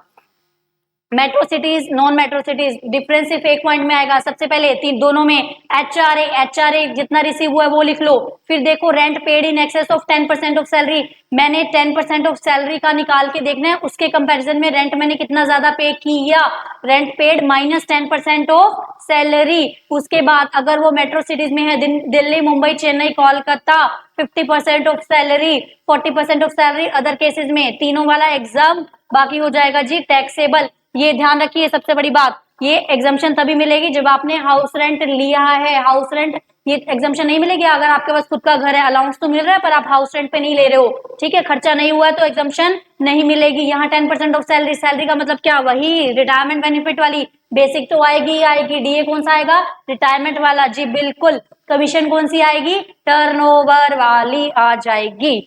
Metro cities non metro cities, difference सिर्फ एक पॉइंट में आएगा, सबसे पहले तीन दोनों में एचआरए जितना रिसीव हुआ है वो लिख लो। फिर देखो rent paid in excess of 10% of salary, मैंने 10% ऑफ सैलरी का निकाल के देखना है, उसके कंपैरिजन में रेंट मैंने कितना ज्यादा पे किया, rent paid minus 10% of salary. उसके बाद अगर वो मेट्रो सिटीज में है, Delhi Mumbai Chennai Kolkata, 50% of salary, 40% of salary other cases में, तीनों वाला एग्जाम, बाकी हो जाएगा जी टैक्सेबल। ये ध्यान रखिए, सबसे बड़ी बात, ये एग्जाम्पशन तभी मिलेगी जब आपने हाउस रेंट लिया है, हाउस रेंट, ये एग्जाम्पशन नहीं मिलेगी अगर आपके पास खुद का घर है, अलाउंस तो मिल रहा है पर आप हाउस रेंट पे नहीं ले रहे हो, ठीक है, खर्चा नहीं हुआ है तो एग्जाम्पशन नहीं मिलेगी। यहाँ 10% ऑफ सैलरी, सैलरी का मतलब क्या, वही रिटायरमेंट बेनिफिट वाली, बेसिक तो आएगी आएगी, डीए कौन सा आएगा, रिटायरमेंट वाला, जी बिल्कुल। कमीशन कौन सी आएगी, टर्नओवर वाली आ जाएगी।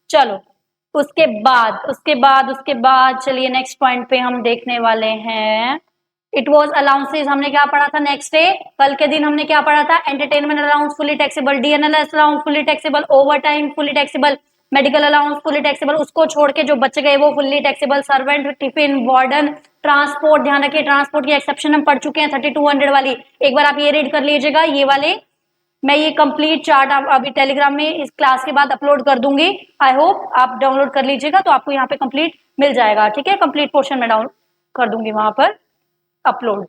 चलो उसके बाद चलिए नेक्स्ट पॉइंट पे हम देखने वाले हैं, इट वॉज अलाउंसेस, हमने क्या पढ़ा था नेक्स्ट डे, कल के दिन हमने क्या पढ़ा था, एंटरटेनमेंट अलाउंस फुली टैक्सेबल, डीएनएलएस allowance fully taxable, overtime fully taxable, medical allowance fully taxable, उसको छोड़ के जो बच गए वो fully taxable, servant tiffin warden transport, ध्यान रखिए ट्रांसपोर्ट की एक्सेप्शन हम पढ़ चुके हैं 3200 वाली, एक बार आप ये रीड कर लीजिएगा, ये वाले मैं ये कंप्लीट चार्ट अभी टेलीग्राम में इस क्लास के बाद अपलोड कर दूंगी। आई होप आप डाउनलोड कर लीजिएगा, तो आपको यहाँ पे कंप्लीट मिल जाएगा। ठीक है, कंप्लीट पोर्शन में डाउन कर दूंगी वहां पर अपलोड।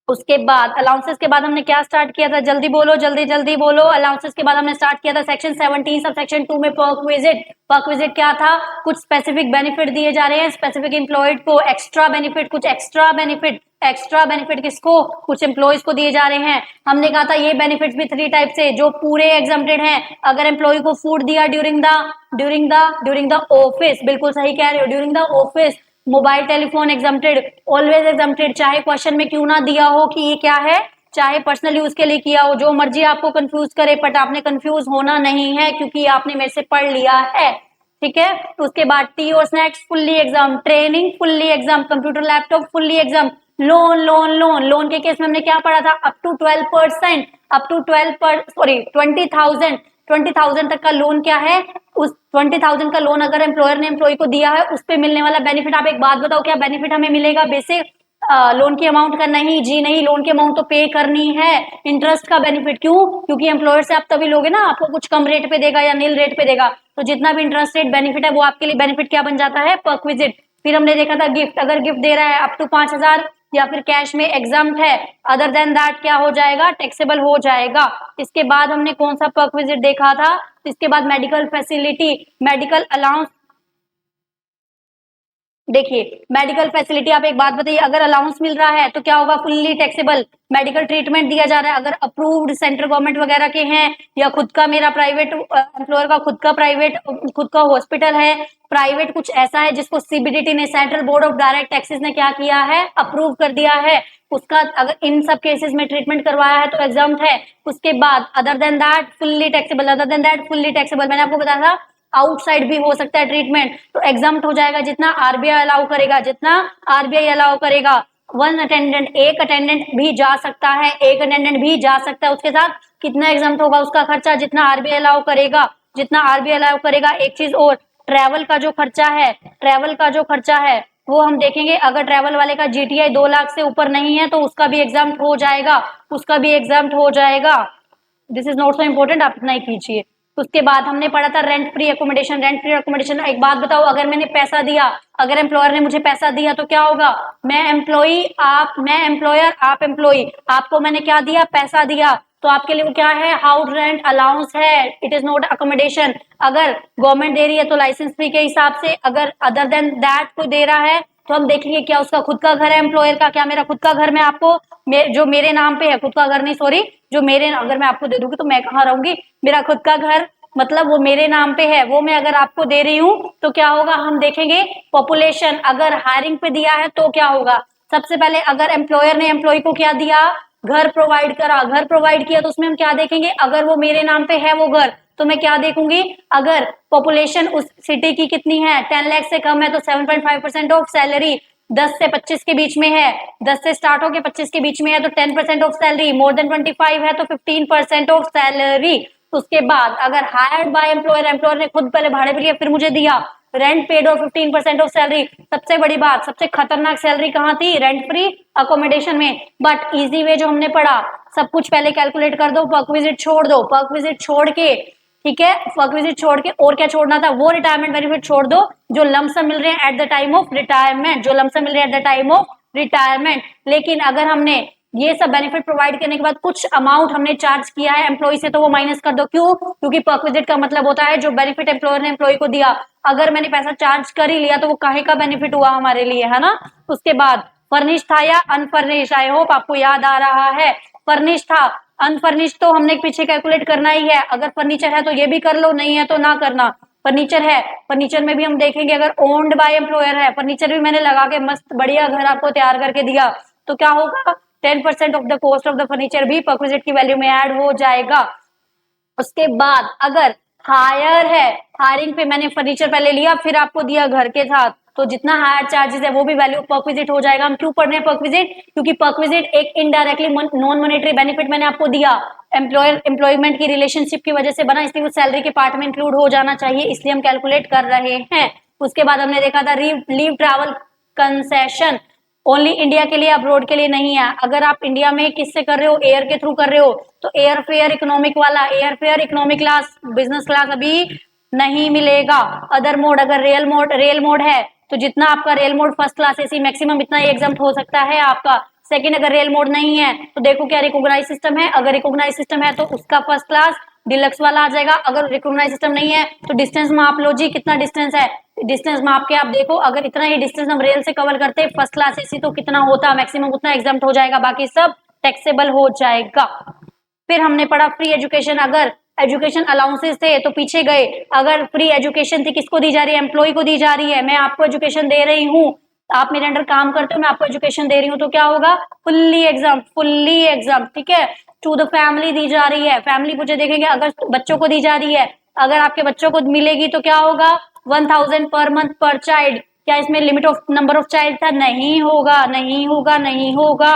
उसके बाद अलाउंसेस के बाद हमने क्या स्टार्ट किया था, जल्दी बोलो, जल्दी जल्दी बोलो। अलाउंसेस के बाद हमने स्टार्ट किया था सेक्शन 17 सब सेक्शन 2 में पर्क विजिट। पर्क विजिट क्या था, कुछ स्पेसिफिक बेनिफिट दिए जा रहे हैं स्पेसिफिक एम्प्लॉयड को, एक्स्ट्रा बेनिफिट, कुछ एक्स्ट्रा बेनिफिट। एक्स्ट्रा बेनिफिट किसको, कुछ एम्प्लॉयज को दिए जा रहे हैं। हमने कहा था ये बेनिफिट्स भी 3 टाइप से, जो पूरे एग्जाम्प्टेड हैं। अगर एम्प्लॉय को फूड दिया ड्यूरिंग द ऑफिस, बिल्कुल सही कह रहे हो, during the office. Mobile telephone exempted, always exempted, चाहे क्वेश्चन में क्यों ना दिया हो कि ये क्या है, चाहे पर्सनल यूज के लिए किया हो, जो मर्जी आपको कंफ्यूज करे, बट आपने कंफ्यूज होना नहीं है क्योंकि आपने मेरे से पढ़ लिया है। ठीक है, तो उसके बाद टी और snacks fully exempt, training fully exempt, computer laptop fully exempt, loan loan loan loan के केस में हमने क्या पढ़ा था, अप टू 12%, अप टू 20,000 तक का लोन क्या है, उस 20,000 का लोन अगर एम्प्लॉयर ने एम्प्लॉय को दिया है उस पे मिलने वाला बेनिफिट। आप एक बात बताओ, क्या बेनिफिट हमें मिलेगा बेसिक लोन की अमाउंट का? नहीं जी नहीं, लोन की अमाउंट तो पे करनी है। इंटरेस्ट का बेनिफिट क्यों, क्योंकि एम्प्लॉयर से आप तभी लोगे ना, आपको कुछ कम रेट पे देगा या नील रेट पे देगा, तो जितना भी इंटरेस्ट रेट बेनिफिट है वो आपके लिए बेनिफिट क्या बन जाता है, परक्विजिट। फिर हमने देखा था गिफ्ट, अगर गिफ्ट दे रहा है अप टू 5,000 या फिर कैश में एग्जाम्प्ट है, अदर देन दैट क्या हो जाएगा, टैक्सेबल हो जाएगा। इसके बाद हमने कौन सा परक्विजिट देखा था, इसके बाद मेडिकल फैसिलिटी, मेडिकल अलाउंस। देखिए मेडिकल फैसिलिटी, आप एक बात बताइए, अगर अलाउंस मिल रहा है तो क्या होगा, फुल्ली टैक्सेबल। मेडिकल ट्रीटमेंट दिया जा रहा है, अगर अप्रूव्ड सेंट्रल गवर्नमेंट वगैरह के हैं, या खुद का मेरा प्राइवेट एम्प्लॉयर का खुद का प्राइवेट खुद का हॉस्पिटल है, प्राइवेट कुछ ऐसा है जिसको सीबीडीटी ने, central board of direct taxes ने क्या किया है, अप्रूव कर दिया है, उसका अगर इन सब केसेस में ट्रीटमेंट करवाया है तो एग्जाम्प्ट है। उसके बाद other than that fully taxable, other than that fully taxable, मैंने आपको बताया था आउटसाइड भी हो सकता है ट्रीटमेंट, तो एग्जाम्प्ट हो जाएगा जितना आरबीआई अलाउ करेगा, जितना आरबीआई अलाउ करेगा। वन अटेंडेंट, एक अटेंडेंट भी जा सकता है, एक अटेंडेंट भी जा सकता है, उसके साथ कितना एग्जाम्प्ट होगा, उसका खर्चा जितना आरबीआई अलाउ करेगा, जितना आरबीआई अलाउ करेगा। एक चीज और, ट्रैवल का जो खर्चा है, ट्रैवल का जो खर्चा है वो हम देखेंगे, अगर ट्रैवल वाले का जीटीआई 2 लाख से ऊपर नहीं है तो उसका भी एग्जाम्प्ट हो जाएगा, उसका भी एग्जाम्प्ट हो जाएगा। This is not so important, आप इतना ही कीजिए। उसके बाद हमने पढ़ा था rent free accommodation. Rent free accommodation, एक बात बताओ, अगर मैंने पैसा दिया, अगर एम्प्लॉयर ने मुझे पैसा दिया तो क्या होगा, मैं एम्प्लॉई, आप, मैं एम्प्लॉयर, आप एम्प्लॉई, आपको मैंने क्या दिया, पैसा दिया, तो आपके लिए वो क्या है, हाउस रेंट अलाउंस है, इट इज नॉट अकोमोडेशन। अगर गवर्नमेंट दे रही है तो लाइसेंस फी के हिसाब से, अगर अदर देन दैट कोई दे रहा है तो हम देखेंगे क्या उसका खुद का घर है एम्प्लॉयर का, क्या मेरा खुद का घर, मैं आपको जो मेरे नाम पे है, खुद का घर नहीं सॉरी, जो मेरे, अगर मैं आपको दे दूंगी तो मैं कहाँ रहूंगी, मेरा खुद का घर मतलब वो मेरे नाम पे है, वो मैं अगर आपको दे रही हूँ तो क्या होगा, हम देखेंगे पॉपुलेशन। अगर हायरिंग पे दिया है तो क्या होगा, सबसे पहले अगर एम्प्लॉयर ने एम्प्लॉय को क्या दिया, घर प्रोवाइड करा, घर प्रोवाइड किया, तो उसमें हम क्या देखेंगे, अगर वो मेरे नाम पे है वो घर तो मैं क्या देखूंगी, अगर पॉपुलेशन उस सिटी की कितनी है, 10 लाख से कम है तो 7.5% ऑफ सैलरी, 10 से 25 के बीच में है, 10 से स्टार्ट होकर 25 के बीच में है तो 10% ऑफ सैलरी, मोर देन 25 है तो 15% ऑफ सैलरी। उसके बाद अगर हायर्ड बाय एम्प्लॉयर, एम्प्लॉयर ने खुद पहले भाड़े पे लिया फिर मुझे दिया, रेंट पेड और 15% ऑफ सैलरी। सबसे बड़ी बात, सबसे खतरनाक सैलरी कहाँ थी, रेंट फ्री अकोमोडेशन में। बट इजी वे जो हमने पढ़ा, सब कुछ पहले कैलकुलेट कर दो, वर्क विजिट छोड़ दो, वर्क विजिट छोड़ के, ठीक है, वर्क विजिट छोड़ के और क्या छोड़ना था, वो रिटायरमेंट बेनिफिट छोड़ दो जो लमसम मिल रहे हैं eight the time of retirement, जो लमसम मिल रहे हैं eight the time of retirement. लेकिन अगर हमने ये सब बेनिफिट प्रोवाइड करने के बाद कुछ अमाउंट हमने चार्ज किया है एम्प्लॉय से तो वो माइनस कर दो, क्यों, क्योंकि परक्विजिट का मतलब होता है जो बेनिफिट एम्प्लॉयर ने एम्प्लॉय को दिया, अगर मैंने पैसा चार्ज कर ही लिया तो वो काहे का बेनिफिट हुआ हमारे लिए, है ना। उसके बाद फर्निश था या अनफर्निश, आई होप आपको याद आ रहा है, फर्निश था, अनफर्निश तो हमने पीछे कैलकुलेट करना ही है, अगर फर्नीचर है तो ये भी कर लो, नहीं है तो ना करना। फर्नीचर है, फर्नीचर में भी हम देखेंगे, अगर ओन्ड बाय एम्प्लॉयर है, फर्नीचर भी मैंने लगा के मस्त बढ़िया घर आपको तैयार करके दिया तो क्या होगा, 10% of the cost of the furniture भी परक्विजिट की वैल्यू में ऐड हो जाएगा। उसके बाद अगर हायर है, हायरिंग पे मैंने फर्नीचर पहले लिया फिर आपको दिया घर के साथ, तो जितना हायर चार्जेस है वो भी वैल्यू परक्विजिट हो जाएगा। हम क्यों पढ़ रहे हैं परक्विजिट, क्योंकि परक्विजिट एक इनडायरेक्टली नॉन मॉनेटरी बेनिफिट मैंने आपको दिया, एम्प्लॉयर एम्प्लॉयमेंट की रिलेशनशिप की वजह से बना, इसलिए वो सैलरी के पार्ट में इंक्लूड हो जाना चाहिए, इसलिए हम कैलकुलेट कर रहे हैं। उसके बाद हमने देखा था leave travel concession, only India के लिए, अब्रॉड के लिए नहीं है। अगर आप इंडिया में किससे कर रहे हो, एयर के थ्रू कर रहे हो, तो एयर फेयर इकोनॉमिक वाला, air fare economic class, business class अभी नहीं मिलेगा। अदर मोड, अगर रेल मोड है तो जितना आपका rail mode first class AC maximum इतना एग्जाम्प्ट हो सकता है आपका। सेकंड, अगर रेल मोड नहीं है तो देखो क्या रिकॉग्नाइज सिस्टम है, अगर रिकॉग्नाइज सिस्टम है तो उसका फर्स्ट क्लास डिलक्स वाला आ जाएगा। अगर रिकॉग्नाइज सिस्टम नहीं है तो डिस्टेंस माप लो जी, कितना डिस्टेंस है, डिस्टेंस माप के आप देखो, अगर इतना ही डिस्टेंस हम रेल से कवर करते फर्स्ट क्लास एसी तो कितना होता, मैक्सिमम उतना एग्जाम्प्ट हो जाएगा, बाकी सब टैक्सेबल हो जाएगा। फिर हमने पढ़ा फ्री एजुकेशन, अगर एजुकेशन अलाउंसेस थे तो पीछे गए, अगर फ्री एजुकेशन थी किसको दी जा रही है, एम्प्लॉय को दी जा रही है, मैं आपको एजुकेशन दे रही हूँ, आप मेरे अंडर काम करते हो, मैं आपको एजुकेशन दे रही हूँ, तो क्या होगा, फुल्ली एग्जाम, ठीक है। टू द फैमिली दी जा रही है, फैमिली मुझे देखेंगे, अगर बच्चों को दी जा रही है, अगर आपके बच्चों को मिलेगी तो क्या होगा, 1000 पर मंथ पर चाइल्ड। क्या इसमें limit of number of child था, नहीं होगा, नहीं होगा, नहीं होगा।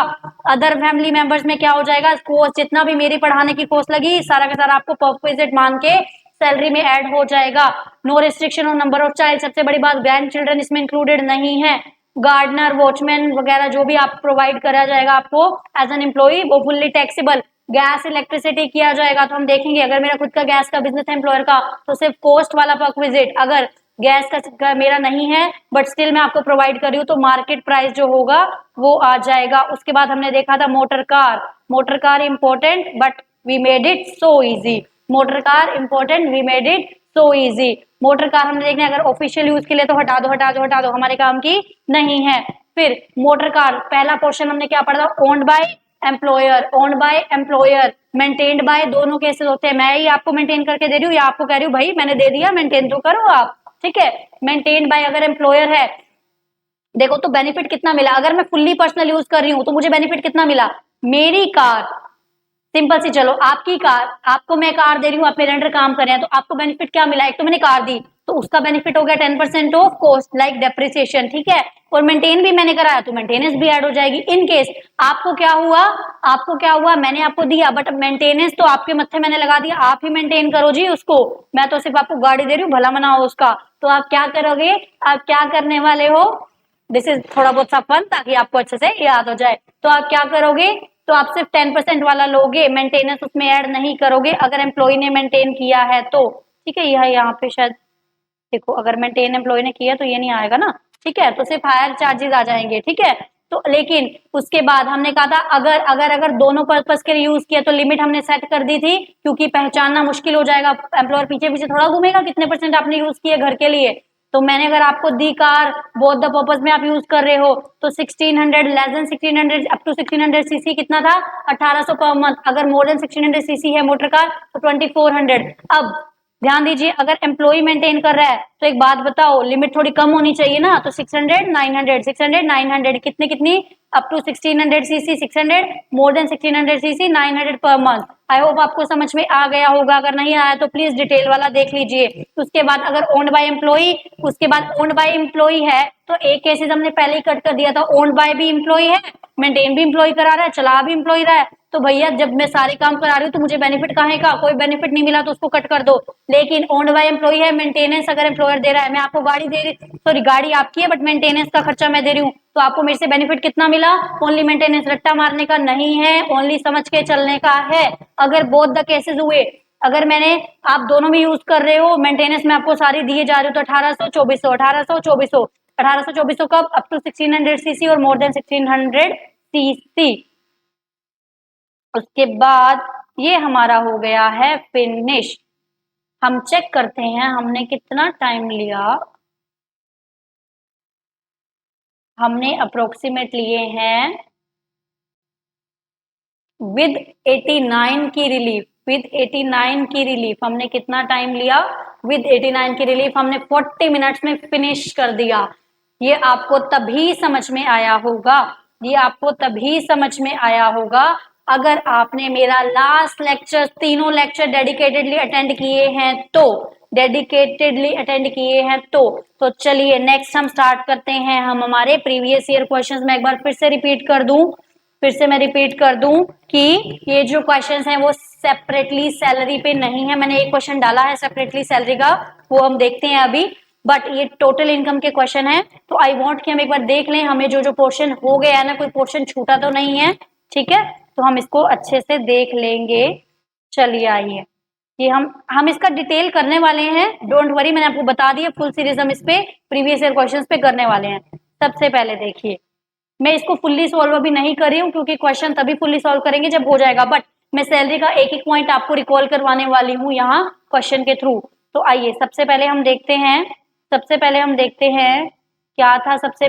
अदर फैमिली मेंबर्स में क्या हो जाएगा, कोर्स जितना भी मेरी पढ़ाने की कोर्स लगी सारा का सारा आपको परक्विजिट मान के सैलरी में ऐड हो जाएगा। No restriction on number of child, सबसे बड़ी बात ग्रैंड चिल्ड्रन इसमें इंक्लूडेड नहीं है। गार्डनर, वॉचमैन वगैरह जो भी आप प्रोवाइड करा जाएगा आपको एज एन एम्प्लॉय वो फुल्ली टैक्सेबल। गैस इलेक्ट्रिसिटी किया जाएगा, तो हम देखेंगे अगर मेरा खुद का गैस का बिजनेस है एम्प्लॉयर का तो सिर्फ कोस्ट वाला परक्विजिट, अगर गैस का मेरा नहीं है बट स्टिल मैं आपको प्रोवाइड कर रही हूँ तो मार्केट प्राइस जो होगा वो आ जाएगा। उसके बाद हमने देखा था motor car important but we made it so easy, motor car important, we made it so easy. Motor car हमने देखना अगर ऑफिशियल यूज के लिए तो हटा दो, हमारे काम की नहीं है। फिर मोटर कार पहला पोर्शन हमने क्या पढ़ा था, owned by employer, maintained by, दोनों केसेस होते हैं, मैं ही आपको मेंटेन करके दे रही हूँ या आपको कह रही हूँ भाई मैंने दे दिया मेंटेन तो करो आप, ठीक है। मेंटेन बाय अगर एम्प्लॉयर है, देखो तो बेनिफिट कितना मिला, अगर मैं फुल्ली पर्सनल यूज कर रही हूँ तो मुझे बेनिफिट कितना मिला, मेरी कार, सिंपल सी, चलो आपकी कार, आपको मैं कार दे रही हूँ, आप मेरे अंडर काम कर रहे हैं तो आपको बेनिफिट क्या मिला, एक तो मैंने कार दी तो उसका बेनिफिट हो गया 10% ऑफ कॉस्ट लाइक डेप्रिसिएशन, ठीक है। और मेंटेन भी मैंने कराया तो मेंटेनेंस भी ऐड हो जाएगी। इन केस आपको क्या हुआ, मैंने आपको दिया बट मेंटेनेंस तो आपके मत्थे मैंने लगा दिया, आप ही मेंटेन करो जी उसको, मैं तो सिर्फ आपको गाड़ी दे रही हूँ, भला मनाओ उसका, तो आप क्या करोगे, आप क्या करने वाले हो, दिस इज थोड़ा बहुत सा फन ताकि आपको अच्छे से याद हो जाए। तो आप क्या करोगे, तो आप सिर्फ 10% वाला लोगे, मेंटेनेंस उसमें ऐड नहीं करोगे अगर एम्प्लॉय ने मेंटेन किया है तो, ठीक है। यह यहाँ पे शायद देखो अगर मेंटेन एम्प्लॉय ने किया तो ये नहीं आएगा ना, ठीक है, तो सिर्फ हायर चार्जेस आ जाएंगे, ठीक है। तो लेकिन उसके बाद हमने कहा था अगर दोनों पर्पस के लिए यूज किया तो लिमिट हमने सेट कर दी थी, क्योंकि पहचानना मुश्किल हो जाएगा, एम्प्लॉयर पीछे पीछे थोड़ा घूमेगा कितने परसेंट आपने यूज किए घर के लिए। तो मैंने अगर आपको दी कार बोथ द पर्पस में आप यूज कर रहे हो तो 1600 less than 1600 up to 1600 CC कितना था, 1800 पर मंथ, अगर मोर देन 1600 सीसी है मोटर कार तो 2400। अब ध्यान दीजिए अगर एम्प्लॉय मेंटेन कर रहा है तो एक बात बताओ, लिमिट थोड़ी कम होनी चाहिए ना, तो 600 900 कितनी up to 1600 CC 600, more than 1600 CC 900 per month. I hope आपको समझ में आ गया होगा, अगर नहीं आया तो प्लीज डिटेल वाला देख लीजिए। उसके बाद अगर ओन्ड बाय एम्प्लॉय, उसके बाद ओन्ड बाय एम्प्लॉय है तो एक केसेस हमने पहले ही कट कर दिया था, ओन्ड बाय भी एम्प्लॉय है, मेंटेन भी एम्प्लॉय करा रहा है, चला भी एम्प्लॉय रहा है, तो भैया जब मैं सारे काम करा रही हूँ तो मुझे बेनिफिट कहाँ का, कोई बेनिफिट नहीं मिला तो उसको कट कर दो। लेकिन ओन्ड बाय एम्प्लॉय है, मेंटेनेंस अगर एम्प्लॉयर दे रहा है, मैं आपको गाड़ी दे रही, सॉरी गाड़ी आपकी है बट मेंटेनेंस का खर्चा मैं दे रही हूँ, तो आपको मेरे से बेनिफिट कितना मिला, ओनली मेंटेनेंस, रट्टा मारने का नहीं है, ओनली समझ के चलने का है। अगर बोथ द केसेस हुए, अगर मैंने आप दोनों में यूज कर रहे हो, मेंटेनेंस में आपको सारी दिए जा रही हो तो 1800 2400 कब, अप टू 1600 सीसी और मोर देन 1600 सीसी। उसके बाद ये हमारा हो गया है फिनिश। हम चेक करते हैं हमने कितना टाइम लिया, हमने अप्रोक्सीमेट लिए हैं विद 89 की रिलीफ, हमने कितना टाइम लिया, विद 89 की रिलीफ हमने 40 मिनट्स में फिनिश कर दिया। ये आपको तभी समझ में आया होगा, अगर आपने मेरा लास्ट लेक्चर, तीनों लेक्चर डेडिकेटेडली अटेंड किए हैं तो चलिए नेक्स्ट हम स्टार्ट करते हैं। हम हमारे प्रीवियस ईयर क्वेश्चंस में एक बार फिर से मैं रिपीट कर दूं कि ये जो क्वेश्चंस हैं वो सेपरेटली सैलरी पे नहीं है, मैंने एक क्वेश्चन डाला है सेपरेटली सैलरी का, वो हम देखते हैं अभी। बट ये टोटल इनकम के क्वेश्चन है, तो आई वांट कि हम एक बार देख लें हमें जो जो पोर्शन हो गया है ना, कोई पोर्शन छूटा तो नहीं है, ठीक है, तो हम इसको अच्छे से देख लेंगे। चलिए आइए, ये हम इसका डिटेल करने वाले हैं, डोंट वरी, मैंने आपको बता दिया फुल सीरीज हम इस पे प्रीवियस ईयर क्वेश्चंस पे करने वाले हैं। सबसे पहले देखिए, मैं इसको फुल्ली सॉल्व अभी नहीं कर रही हूँ क्योंकि क्वेश्चन तभी फुल्ली सॉल्व करेंगे जब हो जाएगा, बट मैं सैलरी का एक एक पॉइंट आपको रिकॉल करवाने वाली हूँ यहाँ क्वेश्चन के थ्रू। तो आइए सबसे पहले हम देखते हैं, सबसे पहले हम देखते हैं क्या था। सबसे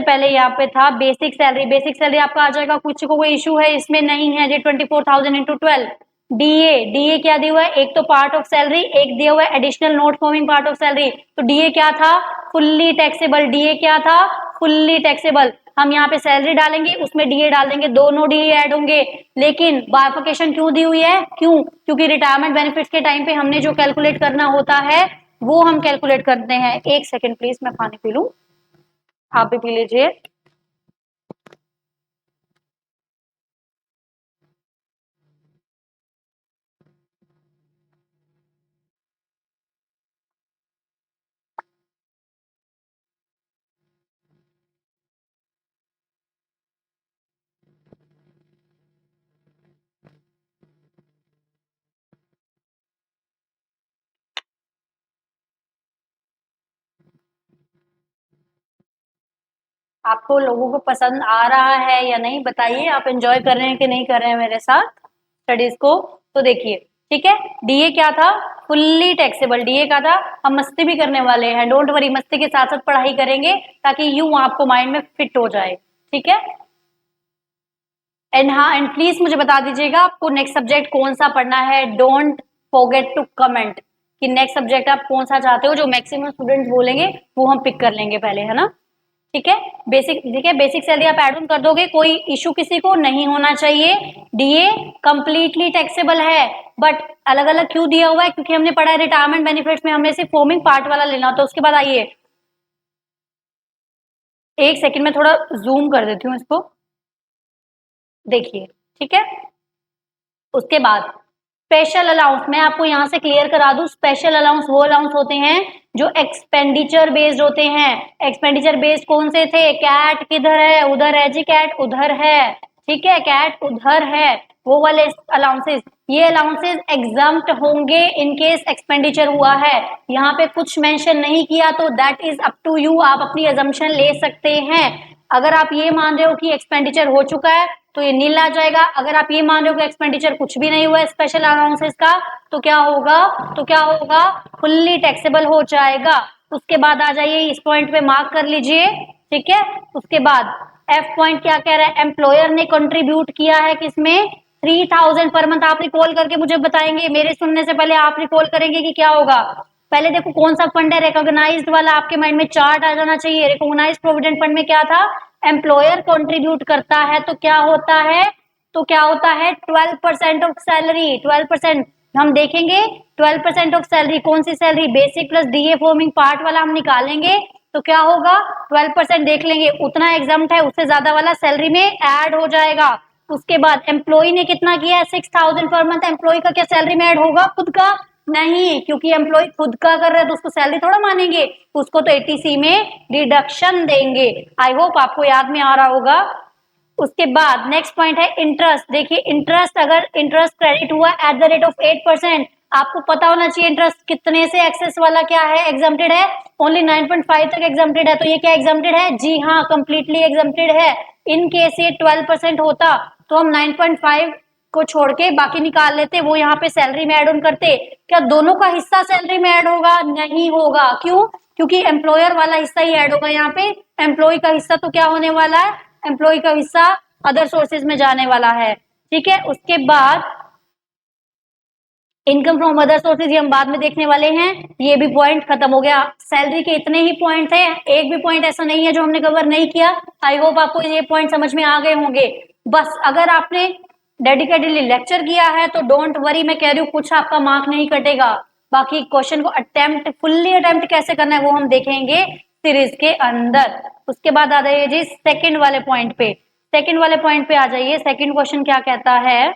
पहले यहाँ पे था बेसिक सैलरी। बेसिक सैलरी आपका आ जाएगा, कुछ को कोई इशू है इसमें? नहीं है जी। 24,000 इंटू 12। डीए क्या दिया हुआ है? एक तो पार्ट ऑफ सैलरी, एक दिया हुआ है additional not forming part of salary. तो डीए क्या था? Fully taxable. डीए क्या था? Fully taxable. हम यहाँ पे सैलरी डालेंगे, उसमें डीए डाल देंगे, दोनों डीए ऐड होंगे। लेकिन बाइफिकेशन क्यों दी हुई है? क्यों? क्योंकि रिटायरमेंट बेनिफिट्स के टाइम पे हमने जो कैलकुलेट करना होता है वो हम कैलकुलेट करते हैं। एक सेकेंड प्लीज, मैं पानी पी लूं, आप भी पी लीजिए। आपको लोगों को पसंद आ रहा है या नहीं बताइए, आप एंजॉय कर रहे हैं कि नहीं कर रहे हैं मेरे साथ स्टडीज को? तो देखिए, ठीक है, डीए क्या था? Fully taxable. डीए का था, हम मस्ती भी करने वाले हैं, डोंट वरी, मस्ती के साथ साथ पढ़ाई करेंगे ताकि यूं आपको माइंड में फिट हो जाए, ठीक है। एंड हाँ, एंड प्लीज मुझे बता दीजिएगा आपको नेक्स्ट सब्जेक्ट कौन सा पढ़ना है। डोंट फॉरगेट टू कमेंट कि नेक्स्ट सब्जेक्ट आप कौन सा चाहते हो। जो मैक्सिमम स्टूडेंट्स बोलेंगे वो हम पिक कर लेंगे पहले, है ना, ठीक है। बेसिक, ठीक है, बेसिक सैलरी आप एड ऑन कर दोगे, कोई इशू किसी को नहीं होना चाहिए। डीए कंप्लीटली टैक्सेबल है, बट अलग अलग क्यों दिया हुआ है? क्योंकि हमने पढ़ा है रिटायरमेंट बेनिफिट्स में हमने सिर्फ फॉर्मिंग पार्ट वाला लेना। तो उसके बाद आइए, एक सेकंड में थोड़ा जूम कर देती हूँ इसको, देखिए, ठीक है। उसके बाद स्पेशल अलाउंस, मैं आपको यहाँ से क्लियर करा दूं, स्पेशल अलाउंस वो अलाउंस होते हैं जो एक्सपेंडिचर बेस्ड होते हैं। एक्सपेंडिचर बेस्ड कौन से थे? कैट किधर है? उधर है जी, कैट उधर है, ठीक है, कैट उधर है। वो वाले अलाउंसेस, ये अलाउंसेस एग्जम्प्ट होंगे इन केस एक्सपेंडिचर हुआ है। यहाँ पे कुछ मेंशन नहीं किया तो that is up to you, आप अपनी अजम्पशन ले सकते हैं। अगर आप ये मान रहे हो कि एक्सपेंडिचर हो चुका है तो ये नील आ जाएगा। अगर आप ये मान रहे हो कि एक्सपेंडिचर कुछ भी नहीं हुआ है स्पेशल अलाउंसेस का, तो क्या होगा? तो क्या होगा? फुल्ली टैक्सेबल हो जाएगा। उसके बाद आ जाइए, इस पॉइंट पे मार्क कर लीजिए, ठीक है। उसके बाद एफ पॉइंट क्या कह रहा है? एम्प्लॉयर ने कंट्रीब्यूट किया है किसमें? 3,000 पर मंथ। आप रिकॉल करके मुझे बताएंगे, मेरे सुनने से पहले आप रिकॉल करेंगे कि क्या होगा। पहले देखो कौन सा फंड है, रिकॉग्नाइज्ड वाला, आपके माइंड में चार्ट आ जाना चाहिए। रिकॉग्नाइज्ड प्रोविडेंट फंड में क्या था? एम्प्लॉयर कंट्रीब्यूट करता है तो क्या होता है? तो क्या होता है? 12% ऑफ सैलरी। 12% हम देखेंगे, 12% ऑफ सैलरी, कौन सी salary? Basic plus DA forming part वाला हम निकालेंगे तो क्या होगा? 12% देख लेंगे, उतना एग्जाम्प्ट है, उससे ज्यादा वाला सैलरी में ऐड हो जाएगा। उसके बाद एम्प्लॉय ने कितना किया है? 6,000 पर मंथ। एम्प्लॉय का क्या सैलरी में ऐड होगा? खुद का नहीं, क्योंकि एम्प्लॉय खुद का कर रहा है तो उसको सैलरी थोड़ा मानेंगे, उसको तो एटीसी में डिडक्शन देंगे। आई होप आपको याद में आ रहा होगा। उसके बाद नेक्स्ट पॉइंट है इंटरेस्ट। देखिए, इंटरेस्ट, अगर इंटरेस्ट क्रेडिट हुआ एट द रेट ऑफ 8%, आपको पता होना चाहिए इंटरेस्ट कितने से एक्सेस वाला क्या है? एग्जम्प्टेड है। ओनली 9.5 तक एग्जम्प्टेड है, तो ये क्या एग्जम्प्टेड है? जी हाँ, कंप्लीटली एग्जम्प्टेड है। इन केस ये 12% होता तो हम 9.5 को छोड़ के बाकी निकाल लेते, वो यहाँ पे सैलरी में एड ऑन करते। क्या दोनों का हिस्सा सैलरी में ऐड होगा? नहीं होगा। क्यों? क्योंकि एम्प्लॉयर वाला हिस्सा ही ऐड होगा यहाँ पे। एम्प्लॉय का हिस्सा तो क्या होने वाला है? एम्प्लॉय का हिस्सा अदर सोर्सेज में जाने वाला है, ठीक है। उसके बाद इनकम फ्रॉम अदर सोर्सेज, ये हम बाद में देखने वाले हैं। ये भी पॉइंट खत्म हो गया। सैलरी के इतने ही पॉइंट थे, एक भी पॉइंट ऐसा नहीं है जो हमने कवर नहीं किया। आई होप आपको ये पॉइंट समझ में आ गए होंगे। बस अगर आपने डेडिकेटेडली लेक्चर किया है तो डोंट वरी, मैं कह रही हूँ कुछ आपका मार्क नहीं कटेगा। बाकी क्वेश्चन को अटेम्प्ट, फुल्ली अटेम्प्ट कैसे करना है वो हम देखेंगे सीरीज के अंदर। उसके बाद आ जाइए जी सेकंड वाले पॉइंट पे। सेकंड वाले पॉइंट पे आ जाइए। सेकंड क्वेश्चन क्या कहता है?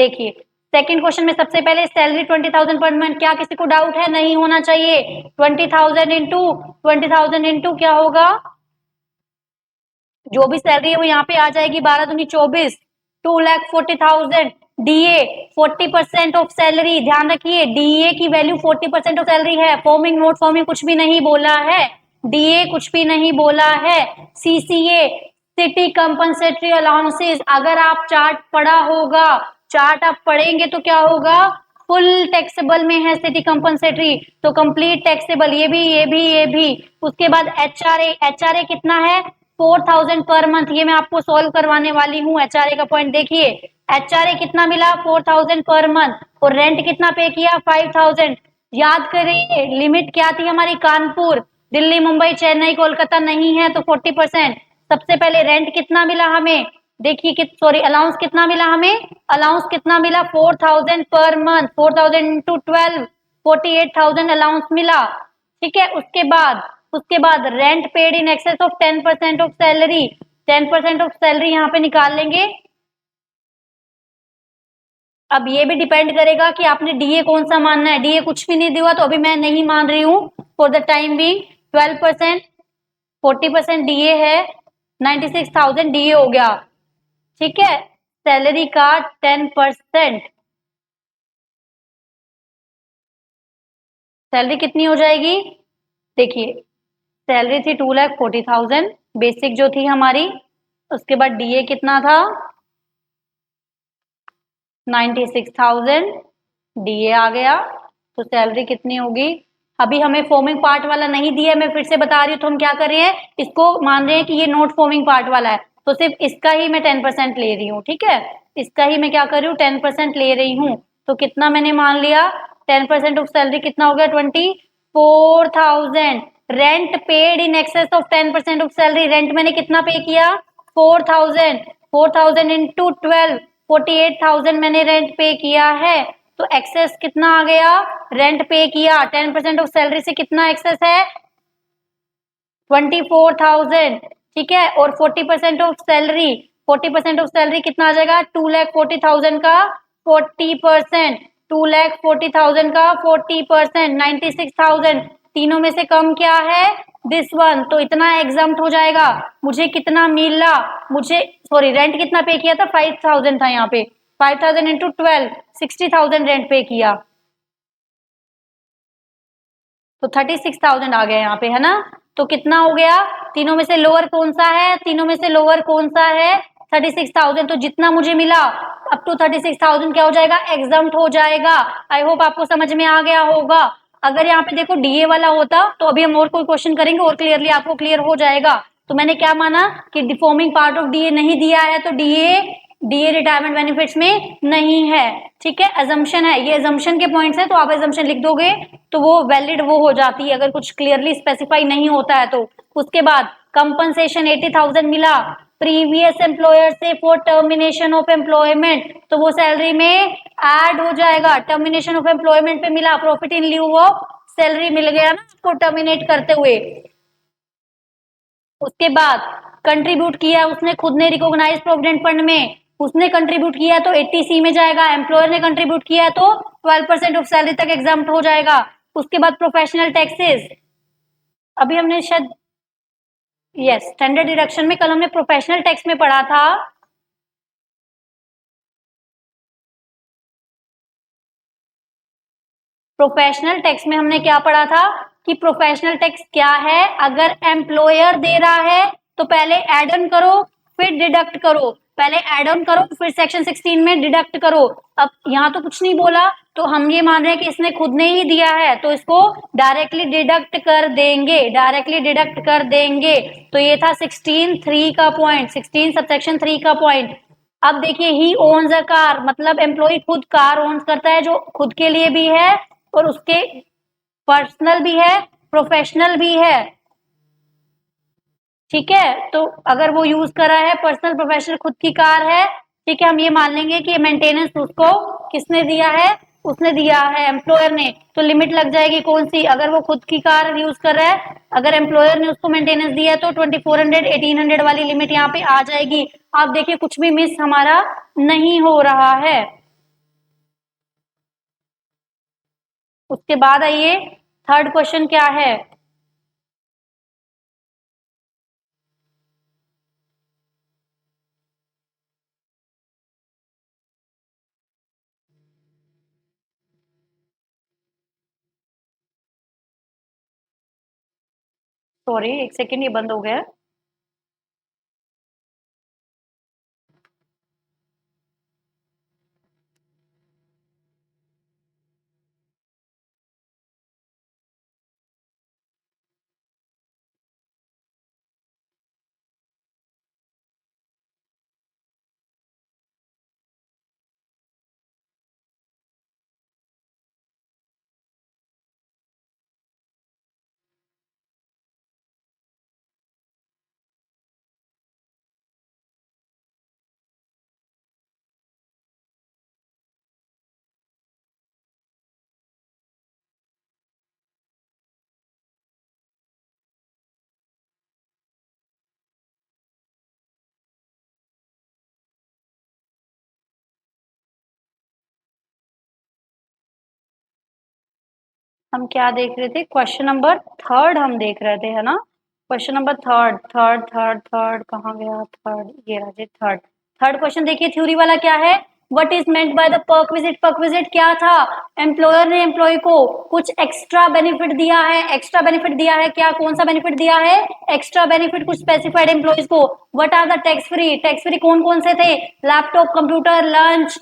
देखिए सेकंड क्वेश्चन में सबसे पहले सैलरी 20,000 पर मंथ, क्या किसी को डाउट है? नहीं होना चाहिए। 20,000 इंटू क्या होगा, जो भी सैलरी है वो यहाँ पे आ जाएगी, 12 दूनी 24, 2,40,000। डीए 40% ऑफ सैलरी, ध्यान रखिए डीए की वैल्यू 40% ऑफ सैलरी है। फॉर्मिंग नोट फॉर्मिंग कुछ भी नहीं बोला है, डीए कुछ भी नहीं बोला है। सीसीए सिटी कंपनसेटरी अलाउंसेस, अगर आप चार्ट पढ़ा होगा, चार्ट आप पढ़ेंगे तो क्या होगा, फुल टैक्सेबल में है सिटी कंपनसेटरी, तो कंप्लीट टैक्सेबल, ये भी। उसके बाद एचआरए कितना है, 4,000 पर मंथ। ये मैं आपको सॉल्व करवाने वाली हूँ एचआरए का पॉइंट। देखिए एचआरए कितना मिला, 4,000 पर मंथ, और रेंट कितना पे किया, 5,000। याद करिए लिमिट क्या थी हमारी, कानपुर, दिल्ली, मुंबई, चेन्नई, कोलकाता नहीं है तो 40%। सबसे पहले रेंट कितना मिला हमें, देखिए कि सॉरी अलाउंस कितना मिला हमें, अलाउंस कितना मिला, 4,000 पर मंथ, 4,000 इंटू 12, 48,000 अलाउंस मिला। ठीक है, उसके बाद rent paid in excess of 10% of salary, 10% of salary यहाँ पे निकाल लेंगे। अब ये भी डिपेंड करेगा कि आपने डीए कौन सा मानना है, डीए कुछ भी नहीं दिया तो अभी मैं नहीं मान रही हूँ फॉर द टाइम भी। 12%, 40% डीए है, 96,000 डीए हो गया। ठीक है, सैलरी का 10%, सैलरी कितनी हो जाएगी, देखिए सैलरी थी 2,40,000 बेसिक जो थी हमारी, उसके बाद डीए कितना था, 96,000 डीए आ गया, तो सैलरी कितनी होगी। अभी हमें फॉर्मिंग पार्ट वाला नहीं दिया है, मैं फिर से बता रही हूँ, तो हम क्या कर रहे हैं, इसको मान रहे हैं कि ये नॉट फॉर्मिंग पार्ट वाला है, तो सिर्फ इसका ही मैं 10% ले रही हूँ। ठीक है, इसका ही मैं क्या कर रही हूँ, 10% ले रही हूँ। तो कितना मैंने मान लिया, 10% ऑफ सैलरी कितना हो गया, 24,000। Rent paid in excess of 10% of salary, rent मैंने कितना पे किया, 4,000, 4,000 इंटू 12, 48,000 मैंने रेंट पे किया है। तो एक्सेस कितना आ गया, रेंट पे किया 10% ऑफ सैलरी से कितना एक्सेस है, 24,000। ठीक है, और 40% ऑफ सैलरी, 40% ऑफ सैलरी कितना आ जाएगा, 2,40,000 का 40%, 2,40,000 का 40%, 96,000। तीनों में से कम क्या है, दिस वन, तो इतना एग्जाम्प्ट हो जाएगा। मुझे कितना मिला, मुझे सॉरी रेंट कितना पे किया था, 5,000 था यहाँ पे, 5,000 इंटू 12, 60,000 रेंट पे किया, तो 36,000 आ गया यहाँ पे, है ना। तो कितना हो गया, तीनों में से लोअर कौन सा है, तीनों में से लोअर कौन सा है, 36,000। तो जितना मुझे मिला अप टू 36,000 क्या हो जाएगा, एग्जाम्प्ट हो जाएगा। आई होप आपको समझ में आ गया होगा। अगर यहाँ पे देखो डीए वाला होता तो अभी हम और कोई क्वेश्चन करेंगे और क्लियरली आपको क्लियर हो जाएगा। तो मैंने क्या माना कि डिफॉर्मिंग पार्ट ऑफ डीए नहीं दिया है, तो डीए डीए रिटायरमेंट बेनिफिट्स में नहीं है। ठीक है, अजम्पशन है, ये अजम्पशन के पॉइंट्स है, तो आप अजम्पशन लिख दोगे तो वो वैलिड वो हो जाती है अगर कुछ क्लियरली स्पेसिफाई नहीं होता है तो। उसके बाद कंपनसेशन 80,000 मिला प्रीवियस एम्प्लॉयर से फॉर टर्मिनेशन ऑफ एम्प्लॉयमेंट, तो वो सैलरी में ऐड हो जाएगा। टर्मिनेशन ऑफ एम्प्लॉयमेंट पे मिला, profit in lieu of salary मिल गया ना उसको टर्मिनेट करते हुए। उसके बाद कंट्रीब्यूट किया उसने खुद ने रिकॉग्नाइज प्रोविडेंट फंड में, उसने कंट्रीब्यूट किया तो 80C में जाएगा, एम्प्लॉयर ने कंट्रीब्यूट किया तो 12% ऑफ सैलरी तक एग्जाम्प्ट हो जाएगा। उसके बाद प्रोफेशनल टैक्सेस, अभी हमने शायद यस स्टैंडर्ड डिडक्शन में कल हमने प्रोफेशनल टैक्स में पढ़ा था, प्रोफेशनल टैक्स में हमने क्या पढ़ा था कि प्रोफेशनल टैक्स क्या है, अगर एम्प्लॉयर दे रहा है तो पहले एड ऑन करो फिर डिडक्ट करो, पहले एड ऑन करो फिर सेक्शन 16 में डिडक्ट करो। अब यहाँ तो कुछ नहीं बोला, तो हम ये मान रहे हैं कि इसने खुद ने ही दिया है तो इसको डायरेक्टली डिडक्ट कर देंगे, डायरेक्टली डिडक्ट कर देंगे। तो ये था 16(3) का पॉइंट, 16 सबसेक्शन 3 का पॉइंट। अब देखिए ही ओन्स अ कार, मतलब एम्प्लॉय खुद कार ओन्स करता है जो खुद के लिए भी है और उसके पर्सनल भी है प्रोफेशनल भी है। ठीक है, तो अगर वो यूज कर रहा है पर्सनल प्रोफेशनल खुद की कार है, ठीक है, हम ये मान लेंगे कि मेंटेनेंस उसको किसने दिया है, उसने दिया है एम्प्लॉयर ने, तो लिमिट लग जाएगी कौन सी, अगर वो खुद की कार यूज कर रहा है, अगर एम्प्लॉयर ने उसको मेंटेनेंस दिया है तो 2400 1800 वाली लिमिट यहाँ पे आ जाएगी। आप देखिए कुछ भी मिस हमारा नहीं हो रहा है। उसके बाद आइए, थर्ड क्वेश्चन क्या है? सॉरी, एक सेकेंड, ये बंद हो गया है। हम क्या देख रहे थे? क्वेश्चन नंबर थर्ड हम देख रहे थे, है ना? Question number third, third third third कहाँ गया? थर्ड, ये रहा जी, थर्ड। थर्ड क्वेश्चन देखिए, थ्योरी वाला क्या है? What is meant by the perquisite? Perquisite क्या था? एम्प्लॉयर ने एम्प्लॉय को कुछ एक्स्ट्रा बेनिफिट दिया है। एक्स्ट्रा बेनिफिट दिया है क्या? कौन सा बेनिफिट दिया है? एक्स्ट्रा बेनिफिट कुछ स्पेसिफाइड एम्प्लॉयज को। What are the tax free? Tax free कौन कौन से थे? Laptop, computer, lunch,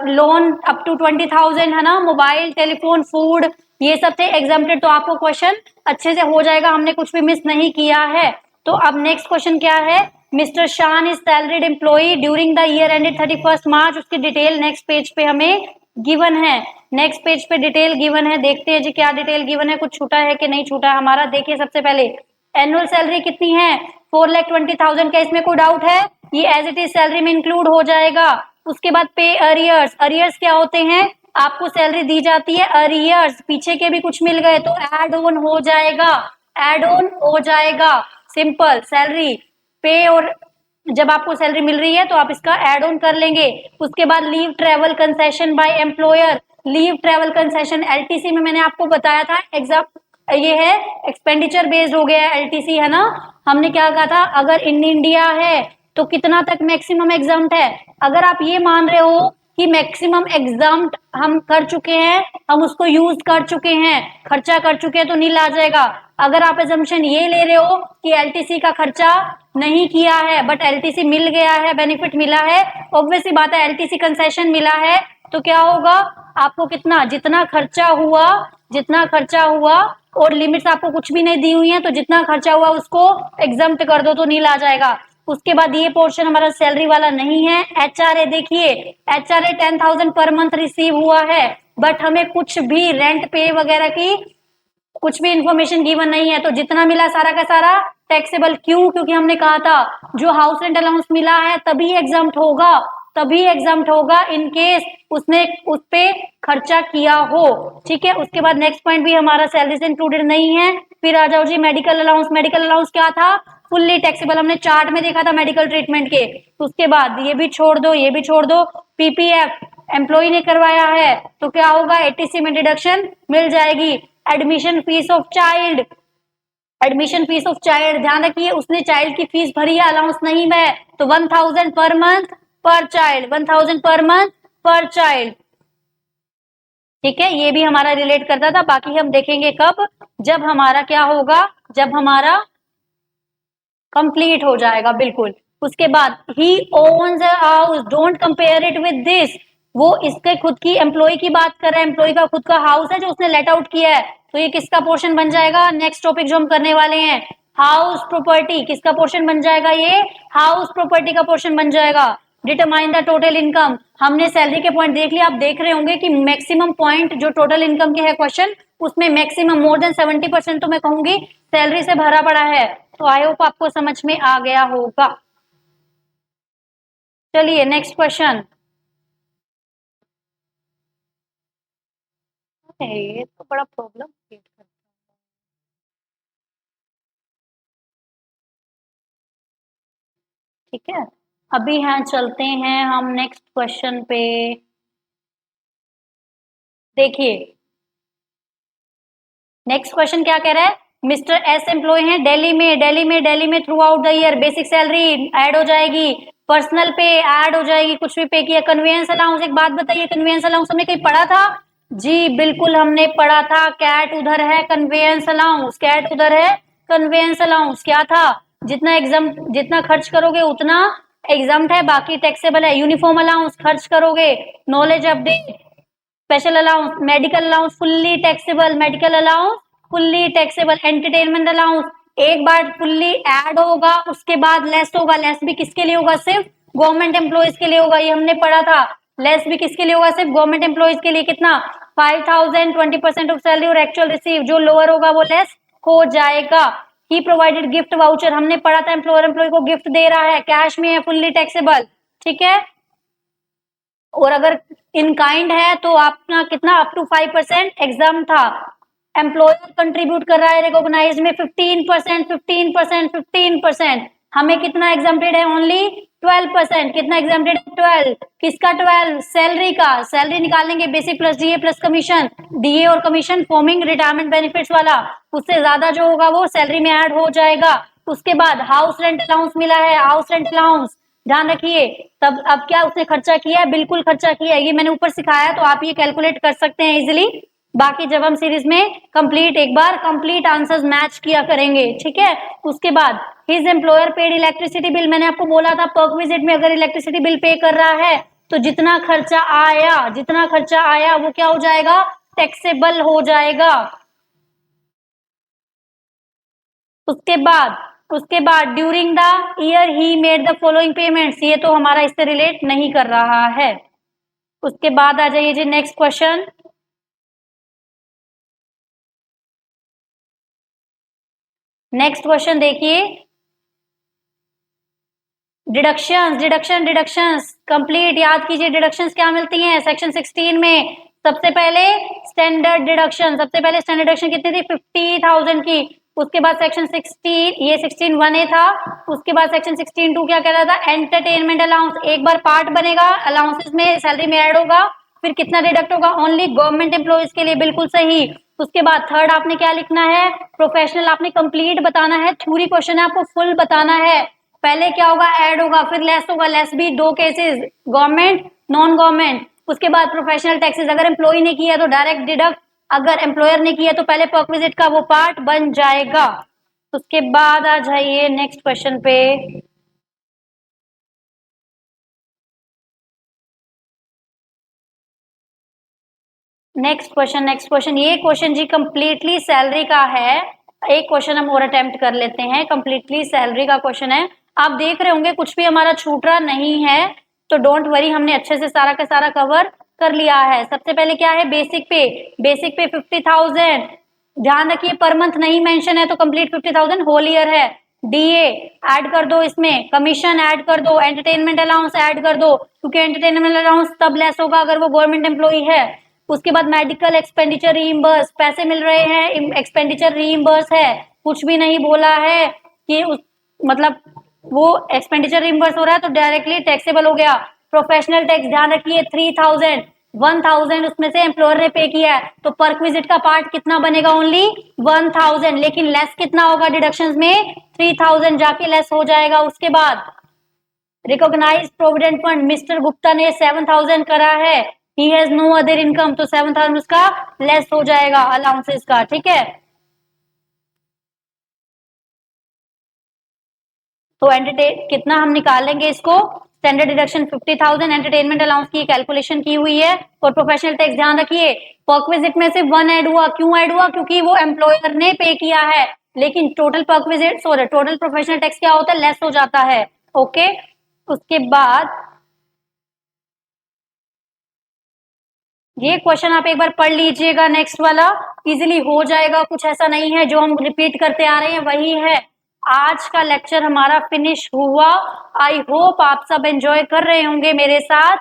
loan up to 20,000, है ना? मोबाइल, टेलीफोन, फूड, ये सब थे एग्जाम्प्टेड। तो आपको क्वेश्चन अच्छे से हो जाएगा, हमने कुछ भी मिस नहीं किया है। तो अब नेक्स्ट क्वेश्चन क्या है? मिस्टर शान is salaried employee during the year ended 31 मार्च। उसकी डिटेल नेक्स्ट पेज पे हमें गिवन है। नेक्स्ट पेज पे डिटेल गिवन है, देखते हैं जी क्या डिटेल गिवन है, कुछ छूटा है कि नहीं छूटा है हमारा। देखिए सबसे पहले एनुअल सैलरी कितनी है? 4,20,000 का, इसमें कोई डाउट है? ये एज इट इज सैलरी में इंक्लूड हो जाएगा। उसके बाद पे अरियर्स। अरियर्स क्या होते हैं? आपको सैलरी दी जाती है, अरियर्स पीछे के भी कुछ मिल गए तो ऐड ऑन हो जाएगा। ऐड ऑन हो जाएगा, सिंपल। सैलरी पे, और जब आपको सैलरी मिल रही है तो आप इसका ऐड ऑन कर लेंगे। उसके बाद leave travel concession by employer. Leave travel concession LTC में मैंने आपको बताया था, एग्जाम ये है एक्सपेंडिचर बेस्ड हो गया है एलटीसी, है ना? हमने क्या कहा था? अगर इन इंडिया है तो कितना तक मैक्सिमम एग्जाम्प्ट है? अगर आप ये मान रहे हो कि मैक्सिमम एग्जाम्प्ट हम कर चुके हैं, हम उसको यूज कर चुके हैं, खर्चा कर चुके हैं, तो नील आ जाएगा। अगर आप एजम्पशन ये ले रहे हो कि एलटीसी का खर्चा नहीं किया है बट एलटीसी मिल गया है, बेनिफिट मिला है, ऑब्वियसली बात है एलटीसी कंसेशन मिला है, तो क्या होगा? आपको कितना, जितना खर्चा हुआ, जितना खर्चा हुआ, और लिमिट्स आपको कुछ भी नहीं दी हुई है, तो जितना खर्चा हुआ उसको एग्जम्प्ट कर दो तो नील आ जाएगा। उसके बाद ये पोर्शन हमारा सैलरी वाला नहीं है। एचआरए देखिए, एचआरए 10,000 पर मंथ रिसीव हुआ है, बट हमें कुछ भी रेंट पे वगैरह की कुछ भी इंफॉर्मेशन गिवन नहीं है, तो जितना मिला सारा का सारा टैक्सेबल। क्यों? क्योंकि हमने कहा था जो हाउस रेंट अलाउंस मिला है तभी एग्जाम्प्ट होगा, तभी एग्जाम्प्ट होगा इन केस उसने उस पे खर्चा किया हो। ठीक है, उसके बाद नेक्स्ट पॉइंट भी हमारा सैलरी से इंक्लूडेड नहीं है। फिर आ जाओ जी मेडिकल अलाउंस। मेडिकल अलाउंस क्या था? फुल्ली टैक्सेबल, हमने चार्ट में देखा था मेडिकल ट्रीटमेंट के। उसके बाद ये भी छोड़ दो, ये भी छोड़ दो। पीपीएफ एम्प्लॉय ने करवाया है तो क्या होगा? एटीसी में डिडक्शन मिल जाएगी। Admission fees of child, admission fees of child, ध्यान रखिए उसने चाइल्ड की फीस भरी है, अलाउंस नहीं है, तो 1,000 पर मंथ पर चाइल्ड, 1,000 पर मंथ पर चाइल्ड। ठीक है, ये भी हमारा रिलेट करता था। बाकी हम देखेंगे कब? जब हमारा क्या होगा? जब हमारा कंप्लीट हो जाएगा, बिल्कुल। उसके बाद ही owns a house, don't compare it with this. वो इसके खुद की एम्प्लॉय की बात कर रहा है, एम्प्लॉय का खुद का हाउस है जो उसने लेट आउट किया है, तो ये किसका पोर्शन बन जाएगा? नेक्स्ट टॉपिक जो हम करने वाले हैं, हाउस प्रॉपर्टी, किसका पोर्शन बन जाएगा? ये हाउस प्रॉपर्टी का पोर्शन बन जाएगा। डिटरमाइन द टोटल इनकम, हमने सैलरी के पॉइंट देख लिया। आप देख रहे होंगे कि मैक्सिमम पॉइंट जो टोटल इनकम के है क्वेश्चन, उसमें मैक्सिमम मोर देन 70% तो मैं कहूंगी सैलरी से भरा पड़ा है। तो आई होप आपको समझ में आ गया होगा। चलिए नेक्स्ट क्वेश्चन। ये तो बड़ा प्रॉब्लम क्रिएट करता है। ठीक है, अभी यहाँ चलते हैं हम नेक्स्ट क्वेश्चन पे। देखिए नेक्स्ट क्वेश्चन क्या कह रहा है, मिस्टर एस एम्प्लॉय हैं दिल्ली में through out the year, basic salary add हो जाएगी, पर्सनल पे ऐड हो जाएगी, कुछ भी पे किया। कन्वेंस अलाउंस, एक बात बताइए, कन्वेंस अलाउंस हमने कहीं पढ़ा था? जी बिल्कुल हमने पढ़ा था, कैट उधर है, कन्वेंस अलाउंस, कैट उधर है, कन्वेंस अलाउंस क्या था, जितना एग्जाम जितना खर्च करोगे उतना एग्जाम है, बाकी टैक्सेबल है। यूनिफॉर्म अलाउंस खर्च करोगे, knowledge update, special allowance, medical allowance fully taxable, medical allowance fully taxable, entertainment allowance एक बार फुल्ली ऐड होगा, उसके बाद लेस होगा। लेस भी किसके लिए होगा? सिर्फ गवर्नमेंट एम्प्लॉयज के लिए होगा, ये हमने पढ़ा था। लेस भी किसके लिए होगा? सिर्फ गवर्नमेंट एम्प्लॉयज के लिए। कितना? 5000, 20% ऑफ सैलरी और एक्चुअल रिसीव, जो लोअर होगा वो लेस हो जाएगा। ही प्रोवाइडेड गिफ्ट वाउचर, हमने पढ़ा था, एम्प्लॉयर एम्प्लॉय को गिफ्ट दे रहा है, कैश में है, फुल्ली टैक्सेबल, ठीक है। और अगर इन काइंड है तो आपका कितना, अप टू 5% एग्जाम था। एम्प्लॉयर कंट्रीब्यूट कर रहा है रिकॉग्नाइज में 15%, 15%, 15%। हमें कितना एग्जाम्प्टेड है? ओनली 12%। कितना एग्जाम्प्टेड है? 12। किसका 12? सैलरी का। सैलरी निकालेंगे, basic plus DA plus commission, DA और कमीशन फॉर्मिंग रिटायरमेंट बेनिफिट्स वाला, उससे ज्यादा जो होगा वो सैलरी में ऐड हो जाएगा। उसके बाद हाउस रेंट अलाउंस मिला है, हाउस रेंट अलाउंस ध्यान रखिए। तब अब क्या उसने खर्चा किया है? बिल्कुल खर्चा किया है, ये मैंने ऊपर सिखाया तो आप ये कैलकुलेट कर सकते हैं इजिली। बाकी जब हम सीरीज में कंप्लीट एक बार कंप्लीट आंसर्स मैच किया करेंगे, ठीक है। उसके बाद his employer paid electricity bill, मैंने आपको बोला था पर्क विजिट में अगर इलेक्ट्रिसिटी बिल पे कर रहा है तो जितना खर्चा आया वो क्या हो जाएगा? टैक्सेबल हो जाएगा। उसके बाद during the year he made the following payments, ये तो हमारा इससे रिलेट नहीं कर रहा है। उसके बाद आ जाइए जी नेक्स्ट क्वेश्चन। नेक्स्ट क्वेश्चन देखिए, डिडक्शंस कंप्लीट याद कीजिए। डिडक्शंस क्या मिलती हैं सेक्शन 16 में? सबसे पहले स्टैंडर्ड डिडक्शन, सबसे पहले स्टैंडर्ड डिडक्शन कितनी थी? 50,000 की। उसके बाद सेक्शन 16, ये 16(1)(a) था। उसके बाद सेक्शन 16(2) क्या कह रहा था? एंटरटेनमेंट अलाउंस, एक बार पार्ट बनेगा अलाउंसेस में, सैलरी में ऐड होगा, फिर कितना डिडक्ट होगा? ओनली गवर्नमेंट एम्प्लॉयज के लिए, बिल्कुल सही। उसके बाद थर्ड आपने क्या लिखना है? प्रोफेशनल, आपने कंप्लीट बताना है, थ्योरी क्वेश्चन है, आपको फुल बताना है। पहले क्या होगा? ऐड होगा, फिर लेस होगा, लेस भी दो केसेस, गवर्नमेंट नॉन गवर्नमेंट। उसके बाद प्रोफेशनल टैक्सेस, अगर एम्प्लॉय ने किया तो डायरेक्ट डिडक्ट, अगर एम्प्लॉयर ने किया तो पहले पर्क विजिट का वो पार्ट बन जाएगा। उसके बाद आ जाइए नेक्स्ट क्वेश्चन पे। नेक्स्ट क्वेश्चन, ये क्वेश्चन जी कंप्लीटली सैलरी का है। एक क्वेश्चन हम और अटेम्प्ट कर लेते हैं, कंप्लीटली सैलरी का क्वेश्चन है। आप देख रहे होंगे कुछ भी हमारा छूट रहा नहीं है, तो डोंट वरी, हमने अच्छे से सारा का सारा कवर कर लिया है। सबसे पहले क्या है? बेसिक पे। बेसिक पे 50,000, ध्यान रखिए पर मंथ नहीं मेंशन है तो कंप्लीट 50,000 होल ईयर है। डीए ऐड कर दो, इसमें कमीशन ऐड कर दो, एंटरटेनमेंट अलाउंस ऐड कर दो, क्योंकि एंटरटेनमेंट अलाउंस तब लेस होगा अगर वो गवर्नमेंट एम्प्लॉई है। उसके बाद मेडिकल एक्सपेंडिचर रीइंबर्स, पैसे मिल रहे हैं, एक्सपेंडिचर रीइंबर्स है, कुछ भी नहीं बोला है कि मतलब वो एक्सपेंडिचर रीइंबर्स हो रहा है तो डायरेक्टली टैक्सेबल हो गया। प्रोफेशनल टैक्स ध्यान रखिए 3,000, 1,000 उसमें से एम्प्लॉयर ने पे किया है, तो पर्क विजिट का पार्ट कितना बनेगा? ओनली 1,000, लेकिन लेस कितना होगा डिडक्शंस में? 3,000 जाके लेस हो जाएगा। उसके बाद recognised provident fund, mister Gupta ने 7,000 करा है, he has no other income, तो 7,000 उसका लेस हो जाएगा अलाउंसेस का, ठीक है। तो एंटरटेन कितना हम निकालेंगे इसको? स्टैंडर्ड डिडक्शन 50,000, एंटरटेनमेंट अलाउंस की कैलकुलेशन की हुई है। और प्रोफेशनल टैक्स ध्यान रखिए, पर्क विजिट में सिर्फ 1 ऐड हुआ, क्यों ऐड हुआ? क्योंकि वो एम्प्लॉयर ने पे किया है, लेकिन total perquisite sorry total professional tax क्या होता है? लेस हो जाता है, ओके। उसके बाद ये क्वेश्चन आप एक बार पढ़ लीजिएगा, नेक्स्ट वाला इजीली हो जाएगा, कुछ ऐसा नहीं है जो हम रिपीट करते आ रहे हैं वही है। आज का लेक्चर हमारा फिनिश हुआ। आई होप आप सब एंजॉय कर रहे होंगे मेरे साथ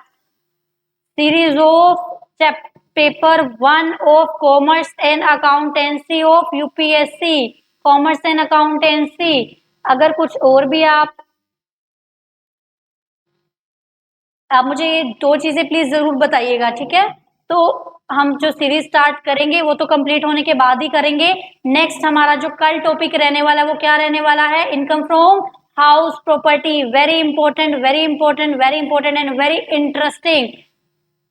series of paper 1 of commerce and accountancy of UPSC, commerce and accountancy. अगर कुछ और भी आप मुझे ये दो चीजें प्लीज जरूर बताइएगा, ठीक है। तो हम जो सीरीज स्टार्ट करेंगे वो तो कंप्लीट होने के बाद ही करेंगे। नेक्स्ट हमारा जो कल टॉपिक रहने वाला है वो क्या रहने वाला है, income from house property. Very important, very important, very important and very interesting.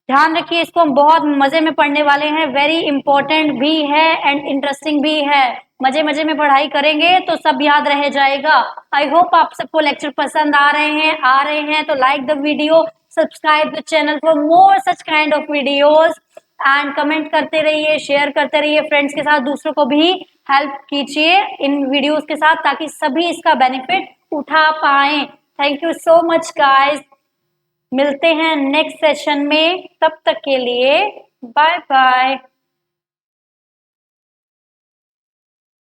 ध्यान रखिए, इसको हम बहुत मजे में पढ़ने वाले हैं। वेरी इंपॉर्टेंट भी है एंड इंटरेस्टिंग भी है। मजे मजे में पढ़ाई करेंगे तो सब याद रह जाएगा। आई होप आप सबको लेक्चर पसंद आ रहे हैं तो like the video, subscribe the channel for more such kind of videos and comment करते रहिए, शेयर करते रहिए फ्रेंड्स के साथ, दूसरों को भी हेल्प कीजिए इन वीडियोस के साथ ताकि सभी इसका बेनिफिट उठा पाए। Thank you so much guys, मिलते हैं नेक्स्ट सेशन में, तब तक के लिए बाय बाय।